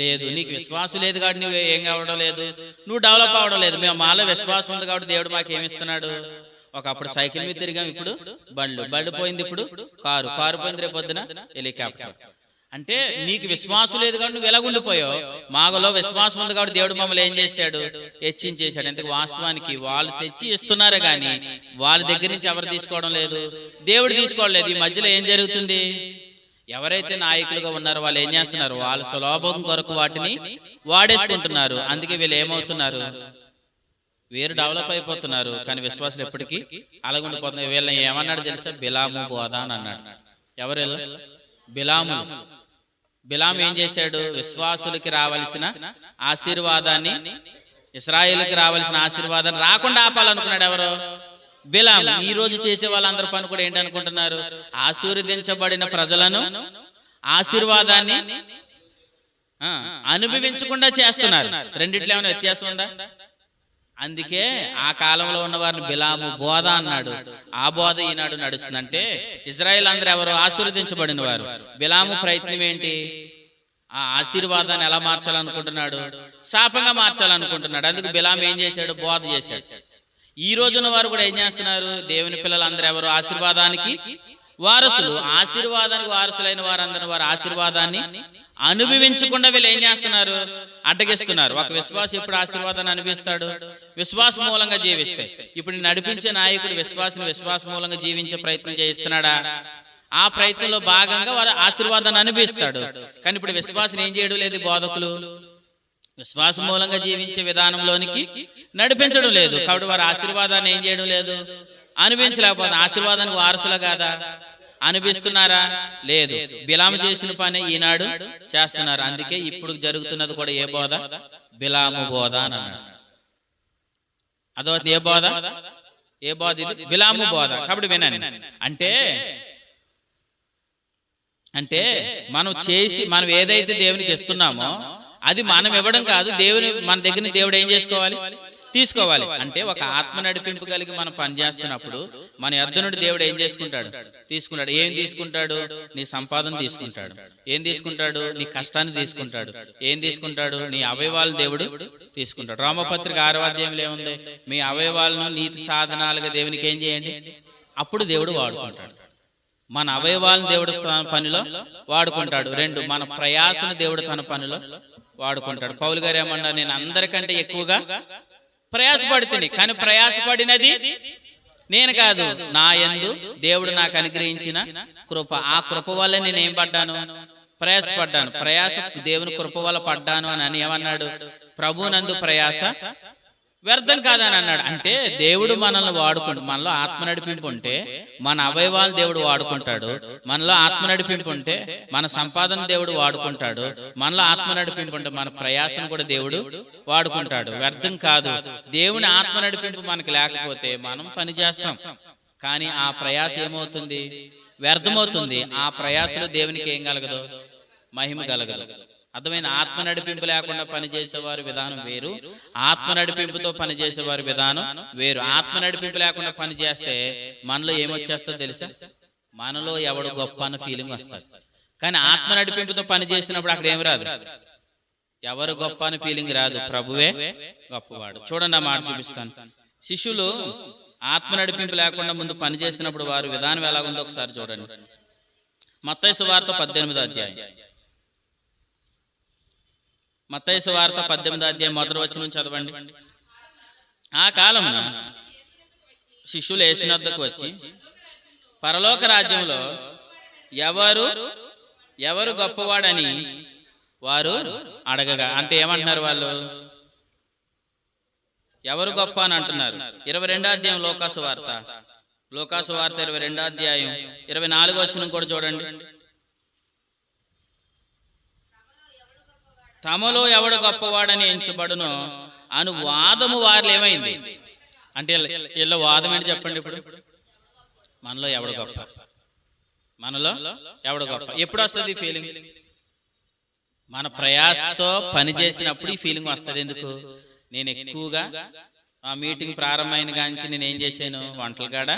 లేదు, నీకు విశ్వాసం లేదు కాబట్టి నువ్వు ఏం కావడం లేదు, నువ్వు డెవలప్ అవ్వడం లేదు. మేము మాలో విశ్వాసం ఉంది కాబట్టి దేవుడు మాకు ఏమిస్తున్నాడు? ఒకప్పుడు సైకిల్ మీద తిరిగాం, ఇప్పుడు బండ్లు పోయింది, ఇప్పుడు కారు పోయింది, రేపు పొద్దున హెలికాప్టర్. అంటే నీకు విశ్వాసం లేదు కాబట్టి నువ్వు ఎలాగుండిపోయావు. మాలో విశ్వాసం ఉంది కాబట్టి దేవుడు మమ్మల్ని ఏం చేశాడు, హెచ్చించేశాడు. ఎందుకు? వాస్తవానికి వాళ్ళు తెచ్చి ఇస్తున్నారు కానీ వాళ్ళ దగ్గర నుంచి ఎవరు తీసుకోవడం లేదు, దేవుడు తీసుకోవట్లేదు. ఈ మధ్యలో ఏం జరుగుతుంది, ఎవరైతే నాయకులుగా ఉన్నారో వాళ్ళు ఏం చేస్తున్నారు, వాళ్ళ సులభం కొరకు వాటిని వాడేసుకుంటున్నారు. అందుకే వీళ్ళు ఏమవుతున్నారు, వీరు డెవలప్ అయిపోతున్నారు, కానీ విశ్వాసులు ఎప్పటికీ అలాగుండిపోతున్నారు. వీళ్ళని ఏమన్నాడు తెలుసా, బిలాము బోధ అని అన్నాడు. ఎవరు? బిలాము ఏం చేశాడు, విశ్వాసులకి రావాల్సిన ఆశీర్వాదాన్ని, ఇశ్రాయేలుకి రావాల్సిన ఆశీర్వాదాన్ని రాకుండా ఆపాలనుకున్నాడు. ఎవరు? బిలాము. ఈ రోజు చేసే వాళ్ళందరూ పని కూడా ఏంటనుకుంటున్నారు, ఆశీర్వదించబడిన ప్రజలను ఆశీర్వాదాన్ని అనుభవించకుండా చేస్తున్నారు. రెండిట్లో ఏమైనా వ్యత్యాసం ఉందా? అందుకే ఆ కాలంలో ఉన్న వారిని బిలాము బోధ అన్నాడు. ఆ బోధ ఈనాడు నడుస్తుంది. అంటే ఇజ్రాయేల్ అందరూ ఎవరు? ఆశీర్వదించబడిన వారు. బిలాము ప్రయత్నం ఏంటి, ఆ ఆశీర్వాదాన్ని ఎలా మార్చాలనుకుంటున్నాడు, శాపంగా మార్చాలనుకుంటున్నాడు. అందుకు బిలాము ఏం చేశాడు, బోధ చేశాడు. ఈ రోజున వారు కూడా ఏం చేస్తున్నారు, దేవుని పిల్లలందరూ ఎవరు? ఆశీర్వాదానికి వారసులు. ఆశీర్వాదానికి వారసులైన వారందరూ వారు ఆశీర్వాదాన్ని అనుభవించకుండా వీళ్ళు ఏం చేస్తున్నారు, అడ్డగిస్తున్నారు. ఒక విశ్వాసం ఎప్పుడు ఆశీర్వాదాన్ని అనుభవిస్తాడు, విశ్వాస మూలంగా జీవిస్తే. ఇప్పుడు నడిపించే నాయకుడు విశ్వాస మూలంగా జీవించే ప్రయత్నం చేస్తున్నాడా? ఆ ప్రయత్నంలో భాగంగా వారు ఆశీర్వాదాన్ని అనుభవిస్తాడు. కానీ ఇప్పుడు విశ్వాసం ఏం చేయడం లేదు, బోధకులు విశ్వాస మూలంగా జీవించే విధానంలోనికి నడిపించడం లేదు. కాబట్టి వారు ఆశీర్వాదాన్ని ఏం చేయడం లేదు, అనుభవించలేకపోతే. ఆశీర్వాదానికి వారసులు కాదా, అనిపిస్తున్నారా? లేదు. బిలాము చేసిన పని ఈనాడు చేస్తున్నారు. అందుకే ఇప్పుడు జరుగుతున్నది కూడా ఏ బోధ, బిలాము బోధ అని అన్నాడు. అదొకటి ఏ బోధ, ఇది బిలాము బోధ. కాబట్టి వినండి, అంటే మనం ఏదైతే దేవునికి ఇస్తున్నామో అది మనం ఇవ్వడం కాదు, మన దగ్గర దేవుడు ఏం చేసుకోవాలి, తీసుకోవాలి. అంటే ఒక ఆత్మ నడిపింపు కలిగి మనం పనిచేస్తున్నప్పుడు మన యొద్ద నుండి దేవుడు ఏం చేసుకుంటాడు, తీసుకుంటాడు. ఏం తీసుకుంటాడు, నీ సంపాదన తీసుకుంటాడు. ఏం తీసుకుంటాడు, నీ కష్టాన్ని తీసుకుంటాడు. ఏం తీసుకుంటాడు, నీ అవయవాలను దేవుడు తీసుకుంటాడు. రోమపత్రిక 6వ అధ్యాయంలో ఏముంది, మీ అవయవాలను నీతి సాధనాలుగా దేవునికి ఏం చేయండి, అప్పుడు దేవుడు వాడుకుంటాడు. మన అవయవాలను దేవుడు తన పనిలో వాడుకుంటాడు. 2, మన ప్రయాసను దేవుడు తన పనిలో వాడుకుంటాడు. పౌలు గారు ఏమన్నారు, నేను అందరికంటే ఎక్కువగా ప్రయాసపడుతుంది, కానీ ప్రయాసపడినది నేను కాదు, నా యందు దేవుడు నాకు అనుగ్రహించిన కృప. ఆ కృప వల్ల నేనేం పడ్డాను, ప్రయాసపడ్డాను. ప్రయాస దేవుని కృప వల్ల పడ్డాను అని ఏమన్నాడు, ప్రభునందు ప్రయాస వ్యర్థం కాదని అన్నాడు. అంటే దేవుడు మనల్ని వాడుకుంటు, మనలో ఆత్మ నడిపింపు ఉంటే మన అవయవాలు దేవుడు వాడుకుంటాడు. మనలో ఆత్మ నడిపింపు ఉంటే మన సంపాదన దేవుడు వాడుకుంటాడు. మనలో ఆత్మ నడిపింపు ఉంటే మన ప్రయాసం కూడా దేవుడు వాడుకుంటాడు. వ్యర్థం కాదు. దేవుని ఆత్మ నడిపింపు మనకు లేకపోతే మనం పని చేస్తాం, కానీ ఆ ప్రయాస ఏమవుతుంది, వ్యర్థమవుతుంది. ఆ ప్రయాసలో దేవునికి ఏం కలగదు, మహిమ కలగదు. అర్థమైన? ఆత్మ నడిపింపు లేకుండా పనిచేసేవారి విధానం వేరు, ఆత్మ నడిపింపుతో పనిచేసేవారి విధానం వేరు. ఆత్మ నడిపింపు లేకుండా పని చేస్తే మనలో ఏమొచ్చేస్తుందో తెలుసా, మనలో ఎవడు గొప్ప అన్న ఫీలింగ్ వస్తుంది. కానీ ఆత్మ నడిపింపుతో పని చేసినప్పుడు అక్కడ ఏమి రాదు, ఎవరు గొప్ప అని ఫీలింగ్ రాదు, ప్రభువే గొప్పవాడు. చూడండి, ఆ మాట చూపిస్తాను. శిష్యులు ఆత్మ నడిపింపు లేకుండా ముందు పని చేసినప్పుడు వారి విధానం ఎలాగుందో ఒకసారి చూడండి. మత్తయి సువార్త 18వ అధ్యాయం. మత్తయి సువార్త 18వ అధ్యాయం 1వ వచనం చదవండి. ఆ కాలమున శిష్యులు యేసు వద్దకు వచ్చి, పరలోక రాజ్యంలో ఎవరు గొప్పవాడని వారు అడగగా, అంటే ఏమంటున్నారు వాళ్ళు, ఎవరు గొప్ప అని అంటున్నారు. 22వ అధ్యాయం లోకాసు వార్త 22వ అధ్యాయం 24వ వచనం కూడా చూడండి. తమలో ఎవడు గొప్పవాడని ఎంచబడునో అను వాదము వారిలో ఏమైంది అంటే, వీళ్ళ వాదం ఏంటి చెప్పండి. ఇప్పుడు మనలో ఎవడు గొప్ప, ఎప్పుడు వస్తుంది ఫీలింగ్, మన ప్రయాసతో పని చేసినప్పుడు ఈ ఫీలింగ్ వస్తుంది. ఎందుకు, నేను ఎక్కువగా ఆ మీటింగ్ ప్రారంభమైన కాంచి నేనేం చేశాను, వంటల కాడ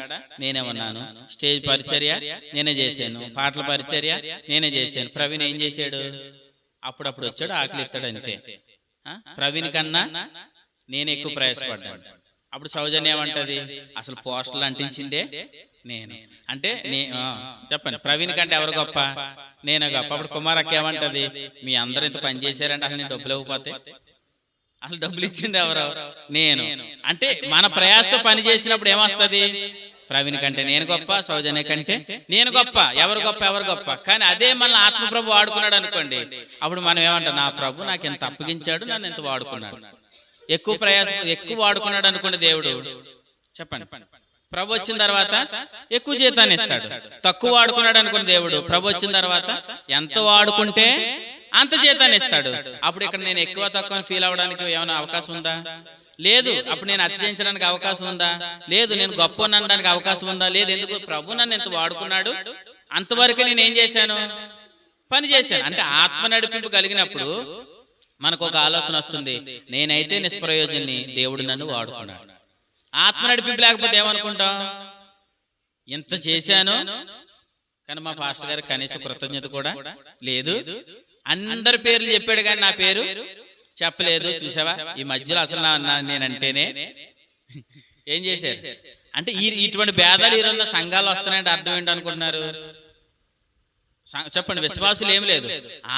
నేనే ఉన్నాను, స్టేజ్ పరిచర్య నేనే చేశాను, పాటల పరిచర్య నేనే చేశాను. ప్రవీణ్ ఏం చేశాడు, అప్పుడప్పుడు వచ్చాడు, ఆకలి ఎత్తాడు, అంతే. ప్రవీణ్ కన్నా నేను ఎక్కువ ప్రయాసపడ్డాను. అప్పుడు సౌజన్య ఏమంటది, అసలు పోస్టర్లు అంటించిందే నేను అంటే చెప్పండి, ప్రవీణ్ కంటే ఎవరు గొప్ప? నేనే గొప్ప. అప్పుడు కుమారక్క ఏమంటది, మీ అందరూ ఇంత పని చేశారంటే అసలు నేను డబ్బులు ఇవ్వకపోతే అసలు డబ్బులు ఇచ్చింది ఎవరు? నేను. అంటే మన ప్రయాసతో పని చేసినప్పుడు ఏమొస్తుంది? ప్రవీణ్ కంటే నేను గొప్ప, సౌజన్య కంటే నేను గొప్ప. ఎవరు గొప్ప? ఎవరు గొప్ప? కానీ అదే మన ఆత్మప్రభు వాడుకున్నాడు అనుకోండి, అప్పుడు మనం ఏమంటాం, నా ప్రభు నాకు ఎంత అప్పగించాడు, నన్ను ఎంత వాడుకున్నాడు. ఎక్కువ ప్రయాసం ఎక్కువ వాడుకున్నాడు అనుకోండి దేవుడు, చెప్పండి, ప్రభు వచ్చిన తర్వాత ఎక్కువ జీతాన్ని ఇస్తాడు. తక్కువ వాడుకున్నాడు అనుకున్న దేవుడు, ప్రభు వచ్చిన తర్వాత ఎంత వాడుకుంటే అంత జీతాన్ని ఇస్తాడు. అప్పుడు ఇక్కడ నేను ఎక్కువ తక్కువ ఫీల్ అవ్వడానికి ఏమైనా అవకాశం ఉందా? లేదు. అప్పుడు నేను అతిశయించడానికి అవకాశం ఉందా? లేదు. నేను గొప్ప అనడానికి అవకాశం ఉందా? లేదు. ఎందుకు? ప్రభు నన్ను ఎంత వాడుకున్నాడు, అంతవరకు నేను ఏం చేశాను? పని చేశాను. అంటే ఆత్మ నడిపింపు కలిగినప్పుడు మనకు ఒక ఆలోచన వస్తుంది, నేనైతే నిష్ప్రయోజన్ని, దేవుడు నన్ను వాడుకున్నాడు. ఆత్మ నడిపింపు లేకపోతే ఏమనుకుంటాం? ఎంత చేశాను కానీ మా పాస్టర్ గారు కనీస కృతజ్ఞత కూడా లేదు. అందరి పేర్లు చెప్పాడు కానీ నా పేరు చెప్పలేదు. చూసావా, ఈ మధ్యలో అసలు నేనంటేనే ఏం చేశారు అంటే ఇటువంటి భేదాలు ఈరోజు సంఘాలు వస్తున్నాయంటే అర్థం ఏంటి అనుకుంటున్నారు? చెప్పండి. విశ్వాసులు ఏం లేదు,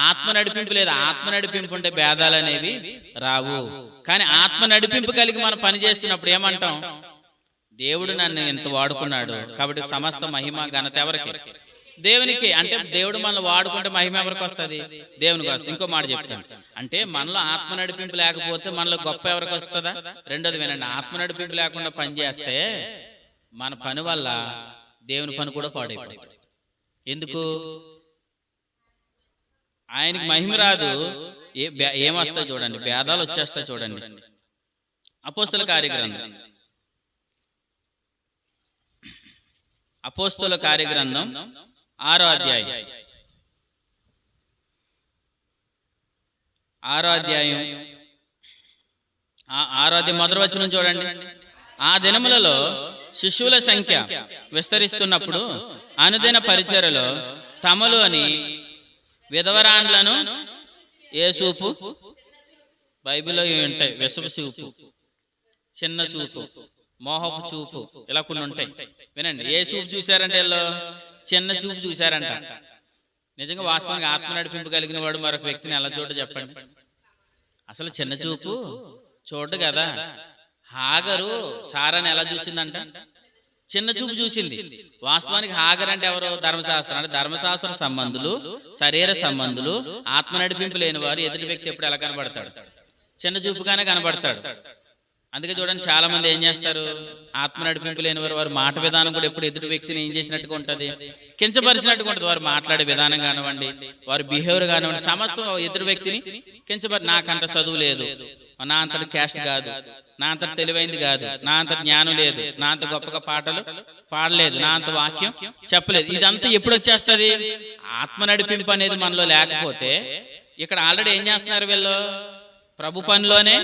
ఆత్మ నడిపింపు లేదు. ఆత్మ నడిపింపు ఉంటే భేదాలు అనేవి రావు. కానీ ఆత్మ నడిపింపు కలిగి మనం పని చేస్తున్నప్పుడు ఏమంటాం? దేవుడు నన్ను ఎంత వాడుకున్నాడు కాబట్టి సమస్త మహిమ ఘనత ఎవరికి? దేవునికి. అంటే దేవుడు మనల్ని వాడుకుంటే మహిమ ఎవరికి వస్తుంది? దేవునికి వస్తుంది. ఇంకో మాట చెప్తాను, అంటే మనలో ఆత్మ నడిపింపు లేకపోతే మనలో గొప్ప ఎవరికి వస్తుందా? రెండోది వినండి, ఆత్మ నడిపింపు లేకుండా పని చేస్తే మన పని వల్ల దేవుని పని కూడా పాడైపోతుంది. ఎందుకు? ఆయనకి మహిమ రాదు. ఏమొస్తాయి చూడండి, భేదాలు వచ్చేస్తాయి చూడండి. అపోస్తుల కార్యగ్రంథం, అపోస్తుల కార్యగ్రంథం 6వ అధ్యాయం 6వ అధ్యాయం మొదటి వచనం చూడండి. ఆ దినములలో శిష్యుల సంఖ్య విస్తరిస్తున్నప్పుడు అనుదిన పరిచర్యలో తమలోని విధవరాండ్లను ఏసూపు, బైబిల్లో ఉంటాయి, విషపు చూపు, చిన్న చూపు, మోహపు చూపు, ఇలా కొన్ని ఉంటాయి. వినండి, ఏ చూపు చూశారంటే వీళ్ళు చిన్న చూపు చూశారంట. నిజంగా వాస్తవానికి ఆత్మ నడిపింపు కలిగిన వాడు మరొక వ్యక్తిని ఎలా చూడ చెప్పండి? అసలు చిన్న చూపు చూడు కదా. హాగరు సారాన్ని ఎలా చూసిందంట? చిన్న చూపు చూసింది. వాస్తవానికి హాగర్ అంటే ఎవరు? ధర్మశాస్త్రం. అంటే ధర్మశాస్త్ర సంబంధులు, శరీర సంబంధులు, ఆత్మ నడిపింపు లేని వారు ఎదుటి వ్యక్తి ఎప్పుడు ఎలా కనబడతాడు? చిన్న చూపుగానే కనబడతాడు. అందుకే చూడండి, చాలా మంది ఏం చేస్తారు, ఆత్మ నడిపింపు లేని వారు మాట విధానం కూడా ఎప్పుడు ఎదుటి వ్యక్తిని ఏం చేసినట్టుగా ఉంటుంది? కించపరిచినట్టుగా ఉంటుంది. వారు మాట్లాడే విధానం కానివ్వండి, వారి బిహేవియర్ కానివ్వండి, సమస్తం ఎదుటి వ్యక్తిని నాకంత చదువు లేదు, నా అంతటి క్యాస్ట్ కాదు, నా అంత తెలివైంది కాదు, నా అంత జ్ఞానం లేదు, నా అంత గొప్పగా పాటలు పాడలేదు, నా అంత వాక్యం చెప్పలేదు. ఇదంతా ఎప్పుడు వచ్చేస్తుంది? ఆత్మ నడిపింపు అనేది మనలో లేకపోతే. ఇక్కడ ఆల్రెడీ ఏం చేస్తున్నారు వీళ్ళు? ప్రభు పనిలోనే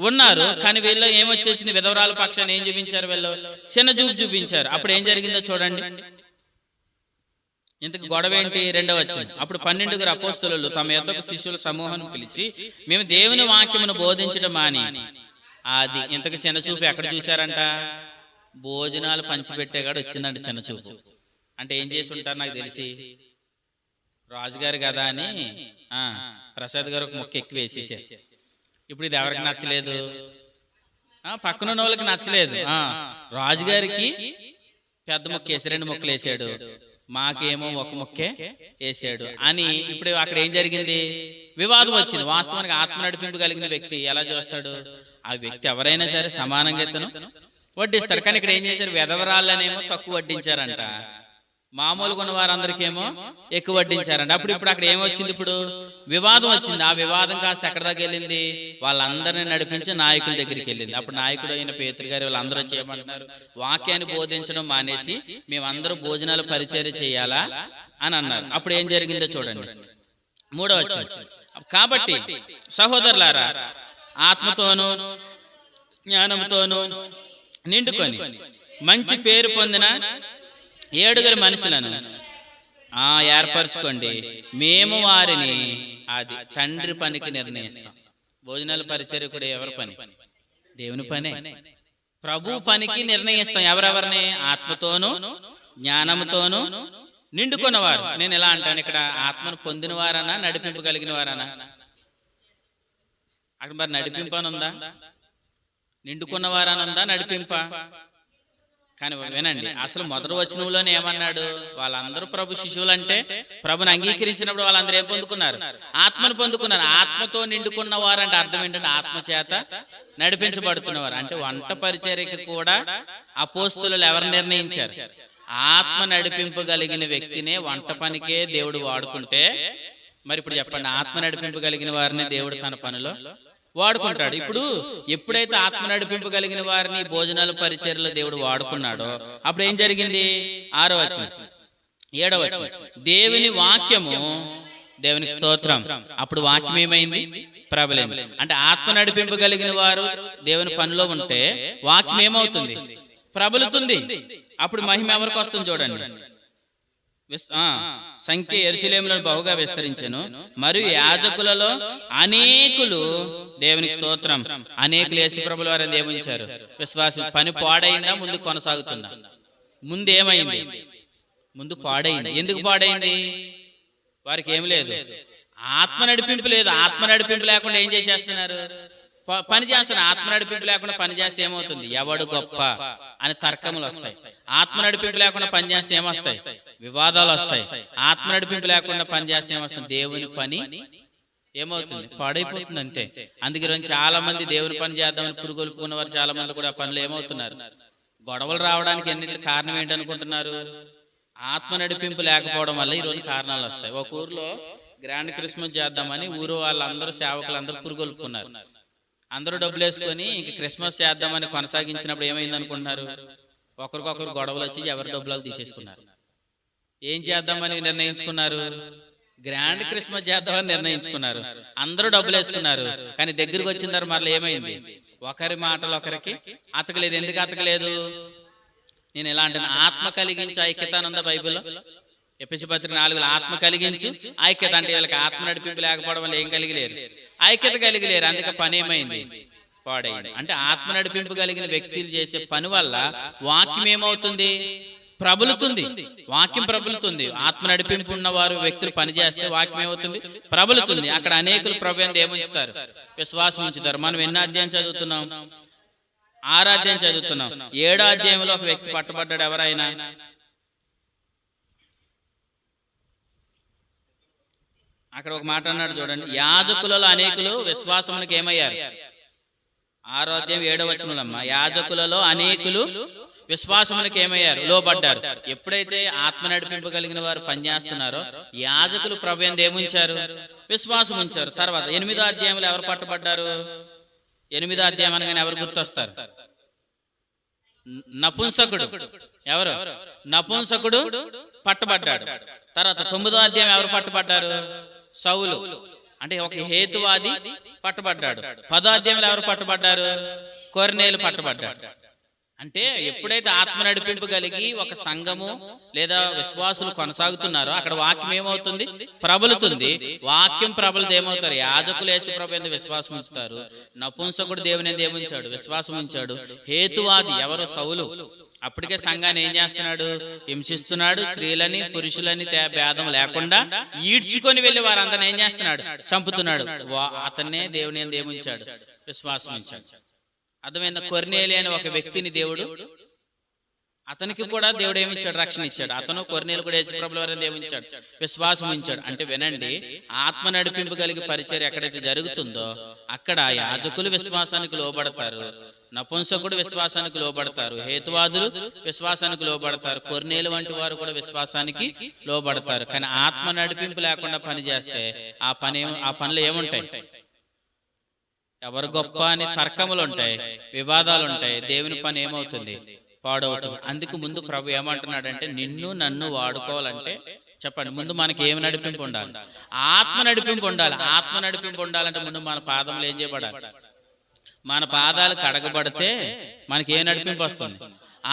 ఉన్నారు. కానీ వీళ్ళు ఏమొచ్చేసింది? విధవరాల పక్షాన్ని ఏం చూపించారు? వీళ్ళు చిన్న చూపు చూపించారు. అప్పుడు ఏం జరిగిందో చూడండి. ఇంతకు గొడవ ఏంటి? 2వ వచనం. అప్పుడు 12 అపోస్తలులు తమ యొద్దకు శిష్యుల సమూహాన్ని పిలిచి, మేము దేవుని వాక్యమును బోధించడం మాని. అది ఇంతకు చిన్న చూపు ఎక్కడ చూశారంట? భోజనాలు పంచిపెట్టేగాడు వచ్చిందంట చిన్న చూపు. అంటే ఏం చేసి ఉంటారు నాకు తెలిసి, రాజుగారు కదా అని ప్రసాద్ గారు ఒక మొక్క ఎక్కువ వేసేసారు. ఇప్పుడు ఇది ఎవరికి నచ్చలేదు? పక్కనున్న వాళ్ళకి నచ్చలేదు. రాజుగారికి పెద్ద మొక్క వేసి 2 మొక్కలు వేసాడు, మాకేమో ఒక మొక్కే వేసాడు అని. ఇప్పుడు అక్కడ ఏం జరిగింది? వివాదం వచ్చింది. వాస్తవానికి ఆత్మ నడిపింపు కలిగిన వ్యక్తి ఎలా చూస్తాడు? ఆ వ్యక్తి ఎవరైనా సరే సమానంగా ఇతను వడ్డిస్తాడు. కానీ ఇక్కడ ఏం చేశారు? విధవరాళ్ళనేమో తక్కువ వడ్డించారంట, మామూలుగా ఉన్న వారందరికేమో ఎక్కువ వడ్డించారంట. ఇప్పుడు అక్కడ ఏమొచ్చింది? ఇప్పుడు వివాదం వచ్చింది. ఆ వివాదం కాస్త ఎక్కడ దాకా వెళ్ళింది? వాళ్ళందరినీ నడిపించి నాయకుల దగ్గరికి వెళ్ళింది. అప్పుడు నాయకుడు అయిన పేతురు గారు వాళ్ళందరూ చేయమంటున్నారు, వాక్యాన్ని బోధించడం మానేసి మేమందరూ భోజనాలు పరిచర్య చేయాలా అని అన్నారు. అప్పుడు ఏం జరిగిందో చూడండి. 3వ వచనం. కాబట్టి సహోదరులారా, ఆత్మతోనూ జ్ఞానంతోనూ నిండుకొని మంచి పేరు పొందిన 7 మనుషులను ఏర్పరచుకోండి. మేము వారిని అది తండ్రి పనికి నిర్ణయిస్తాం. భోజనాల పరిచర్య కూడా ఎవరి పని? దేవుని పనే. ప్రభు పనికి నిర్ణయిస్తాం. ఎవరెవరిని? ఆత్మతోనూ జ్ఞానముతోనూ నిండుకున్నవారు. నేను ఎలా అంటాను, ఇక్కడ ఆత్మను పొందిన వారనా నడిపింపగలిగిన వారనా? అక్కడ మరి నడిపింప అని ఉందా? నిండుకున్నవారని ఉందా నడిపింప? కానీ వినండి, అసలు మొదటి వచనంలోనే ఏమన్నాడు? వాళ్ళందరూ ప్రభు శిశువులు అంటే ప్రభుని అంగీకరించినప్పుడు వాళ్ళందరూ ఏం పొందుకున్నారు? ఆత్మను పొందుకున్నారు. ఆత్మతో నిండుకున్నవారు అంటే అర్థం ఏంటంటే ఆత్మ చేత నడిపించబడుతున్నవారు. అంటే వంట పరిచర్యకి కూడా అపోస్తులు ఎవరు నిర్ణయించారు? ఆత్మ నడిపింపగలిగిన వ్యక్తినే వంట పనికే దేవుడు వాడుకుంటే, మరి ఇప్పుడు చెప్పండి, ఆత్మ నడిపింపగలిగిన వారిని దేవుడు తన పనిలో వాడుకుంటాడు. ఇప్పుడు ఎప్పుడైతే ఆత్మ నడిపింపగలిగిన వారిని భోజనాల పరిచర్యలో దేవుడు వాడుకున్నాడో అప్పుడు ఏం జరిగింది? 6వ వచనం 7వ వచనం, దేవుని వాక్యము, దేవునికి స్తోత్రం, అప్పుడు వాక్యం ఏమైంది? ప్రబలింది. అంటే ఆత్మ నడిపింపగలిగిన వారు దేవుని పనిలో ఉంటే వాక్యం ఏమవుతుంది? ప్రబలుతుంది. అప్పుడు మహిమ ఎవరికి వస్తుంది చూడండి. సంఖ్య యెరూషలేములో బహుగా విస్తరించెను, మరియు యాజకులలో అనేకులు, దేవునికి స్తోత్రం, అనేకులు యేసు ప్రభుల వారిని దేవుంచారు. విశ్వాసం పని పాడైందా ముందు కొనసాగుతుందా? ముందు ఏమైంది? ముందు పాడైంది. ఎందుకు పాడైంది? వారికి ఏమి లేదు, ఆత్మ నడిపింపు లేదు. ఆత్మ నడిపింపు లేకుండా ఏం చేసేస్తున్నారు? పని చేస్తున్నారు. ఆత్మ నడిపింపు లేకుండా పని చేస్తే ఏమవుతుంది? ఎవడు గొప్ప అని తర్కములు వస్తాయి. ఆత్మ నడిపింపు లేకుండా పని చేస్తే ఏమొస్తాయి? వివాదాలు వస్తాయి. ఆత్మ నడిపింపు లేకుండా పని చేస్తే ఏమొస్తుంది? దేవుని పని ఏమవుతుంది? పాడైపోతుంది అంతే. అందుకే చాలా మంది దేవుని పని చేద్దామని పురుగొల్పుకున్న వారు చాలా మంది కూడా పనులు ఏమవుతున్నారు? గొడవలు రావడానికి ఎన్నిటి కారణం ఏంటనుకుంటున్నారు? ఆత్మ నడిపింపు లేకపోవడం వల్ల ఈరోజు కారణాలు వస్తాయి. ఒక ఊర్లో గ్రాండ్ క్రిస్మస్ చేద్దామని ఊరు వాళ్ళందరూ సేవకులందరూ పురుగొల్పుకున్నారు. అందరూ డబ్బులు వేసుకొని ఇంక క్రిస్మస్ చేద్దామని కొనసాగించినప్పుడు ఏమైంది అనుకుంటున్నారు? ఒకరికొకరు గొడవలు వచ్చి ఎవరి డబ్బులు తీసేసుకున్నారు. ఏం చేద్దామని నిర్ణయించుకున్నారు? గ్రాండ్ క్రిస్మస్ చేద్దామని నిర్ణయించుకున్నారు. అందరూ డబ్బులు వేసుకున్నారు. కానీ దగ్గరికి వచ్చిన తర్వాత మరలా ఏమైంది? ఒకరి మాటలు ఒకరికి అతకలేదు. ఎందుకు అతకలేదు? నేను ఎలా అంటాను, ఆత్మ కలిగించి ఐక్యత అని ఉందా బైబిల్లో? ఎఫెసీ పత్రిక 4 ఆత్మ కలిగించు ఐక్యత. అంటే వీళ్ళకి ఆత్మ నడిపింపు లేకపోవడం వల్ల ఏం కలిగిలేరు? ఐక్యత కలిగిలేరు. అందుకే పని ఏమైంది? పాడైంది. అంటే ఆత్మ నడిపింపు కలిగిన వ్యక్తులు చేసే పని వల్ల వాక్యం ఏమవుతుంది? ప్రబలుతుంది. వాక్యం ప్రబలుతుంది. ఆత్మ నడిపింపు ఉన్న వారు వ్యక్తులు పని చేస్తే వాక్యం ఏమవుతుంది? ప్రబలుతుంది. అక్కడ అనేకులు ప్రభువుని ఏముంచుతారు? విశ్వాసం ఉంచుతారు. మనం ఎన్నో అధ్యాయం చదువుతున్నాం? 6వ అధ్యాయం చదువుతున్నాం. 7వ అధ్యాయంలో ఒక వ్యక్తి పట్టబడ్డాడు. ఎవరైనా? అక్కడ ఒక మాట అన్నాడు చూడండి, యాజకులలో అనేకులు విశ్వాసమునికి ఏమయ్యారు? 6వ అధ్యాయం 7వ వచనంలో, యాజకులలో అనేకులు విశ్వాసమునికి ఏమయ్యారు? లోబడ్డారు. ఎప్పుడైతే ఆత్మ నడిపింపగలిగిన వారు పనిచేస్తున్నారో యాజకులు ప్రభువుని ఏముంచారు? విశ్వాసం ఉంచారు. తర్వాత 8వ అధ్యాయంలో ఎవరు పట్టబడ్డారు? 8వ అధ్యాయం అనగానే ఎవరు గుర్తొస్తారు? నపుంసకుడు. ఎవరు? నపుంసకుడు పట్టబడ్డాడు. తర్వాత 9వ అధ్యాయం ఎవరు పట్టబడ్డారు? సౌలు. అంటే ఒక హేతువాది పట్టబడ్డాడు. 10వ అధ్యాయంలో ఎవరు పట్టబడ్డారు? కొర్నేలు పట్టబడ్డాడు. అంటే ఎప్పుడైతే ఆత్మ నడిపింపు కలిగి ఒక సంఘము లేదా విశ్వాసులు కొనసాగుతున్నారో అక్కడ వాక్యం ఏమవుతుంది? ప్రబలుతుంది. వాక్యం ప్రబలితే ఏమవుతారు? యాజకులు యేసు ప్రభువు యందు విశ్వాసం ఉంచుతారు. నపుంసకుడు దేవుని యందు ఏముంచాడు? విశ్వాసం ఉంచాడు. హేతువాది ఎవరు? సౌలు. అప్పటికే సంఘాన్ని ఏం చేస్తున్నాడు? హింసిస్తున్నాడు. స్త్రీలని పురుషులని భేదం లేకుండా ఈడ్చుకొని వెళ్ళి వారందరిని ఏం చేస్తున్నాడు? చంపుతున్నాడు. అతన్నే దేవుని యందు ఏముంచాడు? విశ్వాసం ఉంచాడు. అర్థమైందా? కొర్నేలి అనే ఒక వ్యక్తిని దేవుడు, అతనికి కూడా దేవుడు ఏమిచ్చాడు? రక్షణ ఇచ్చాడు. అతను కొర్నేలు కూడా యేసు ప్రభువు వారిని ఏమిచ్చాడు? విశ్వాసం ఉంచాడు. అంటే వినండి, ఆత్మ నడిపింపు కలిగి పరిచర్య ఎక్కడైతే జరుగుతుందో అక్కడ యాజకులు విశ్వాసానికి లోబడతారు, నపుంసకుడు విశ్వాసానికి లోబడతారు, హేతువాదులు విశ్వాసానికి లోబడతారు, కొర్నేలు వంటి వారు కూడా విశ్వాసానికి లోబడతారు. కానీ ఆత్మ నడిపింపు లేకుండా పని చేస్తే ఆ పనులు ఏముంటాయి? ఎవరు గొప్ప అని తర్కములు ఉంటాయి, వివాదాలు ఉంటాయి. దేవుని పని ఏమవుతుంది? పాడవుతుంది. అందుకు ముందు ప్రభు ఏమంటున్నాడంటే, నిన్ను నన్ను వాడుకోవాలంటే చెప్పండి, ముందు మనకి ఏమి నడిపింపు ఉండాలి? ఆత్మ నడిపింపు ఉండాలి. ఆత్మ నడిపింపు ఉండాలంటే ముందు మన పాదములు ఏం చేయబడాలి? మన పాదాలు కడగబడితే మనకి ఏ నడిపింపు వస్తుంది?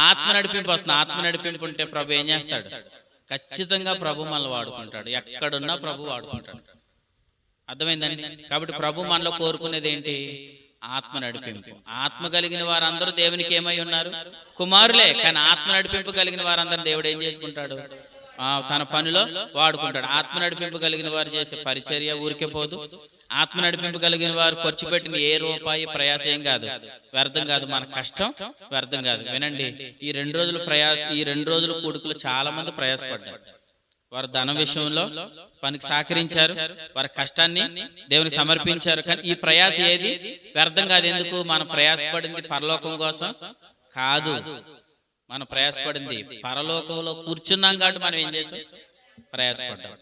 ఆత్మ నడిపింపు వస్తుంది. ఆత్మ నడిపింపు ఉంటే ప్రభు ఏం చేస్తాడు? ఖచ్చితంగా ప్రభు మనల్ని వాడుకుంటాడు. ఎక్కడున్నా ప్రభు వాడుకుంటాడు. అర్థమైందండి? కాబట్టి ప్రభు మనలో కోరుకునేది ఏంటి? ఆత్మ నడిపింపు. ఆత్మ కలిగిన వారందరూ దేవునికి ఏమై ఉన్నారు? కుమారులే. కానీ ఆత్మ నడిపింపు కలిగిన వారందరూ దేవుడు ఏం చేసుకుంటాడు? తన పనిలో వాడుకుంటాడు. ఆత్మ నడిపింపు కలిగిన వారు చేసే పరిచర్య ఊరికే పోదు. ఆత్మ నడిపింపు కలిగిన వారు ఖర్చు పెట్టిన ఏ రూపాయి ప్రయాసం కాదు, వ్యర్థం కాదు. మన కష్టం వ్యర్థం కాదు. వినండి, ఈ 2 రోజుల కూడుకులు చాలా మంది ప్రయాసపడ్డారు. వారు ధనం విషయంలో పనికి సహకరించారు, వారి కష్టాన్ని దేవునికి సమర్పించారు. కానీ ఈ ప్రయాస ఏది వ్యర్థం కాదు. ఎందుకు? మనం ప్రయాసపడింది పరలోకం కోసం కాదు. మనం ప్రయాసపడింది పరలోకంలో కూర్చున్నాం కాబట్టి మనం ఏం చేసాం? ప్రయాసపడ్డాం.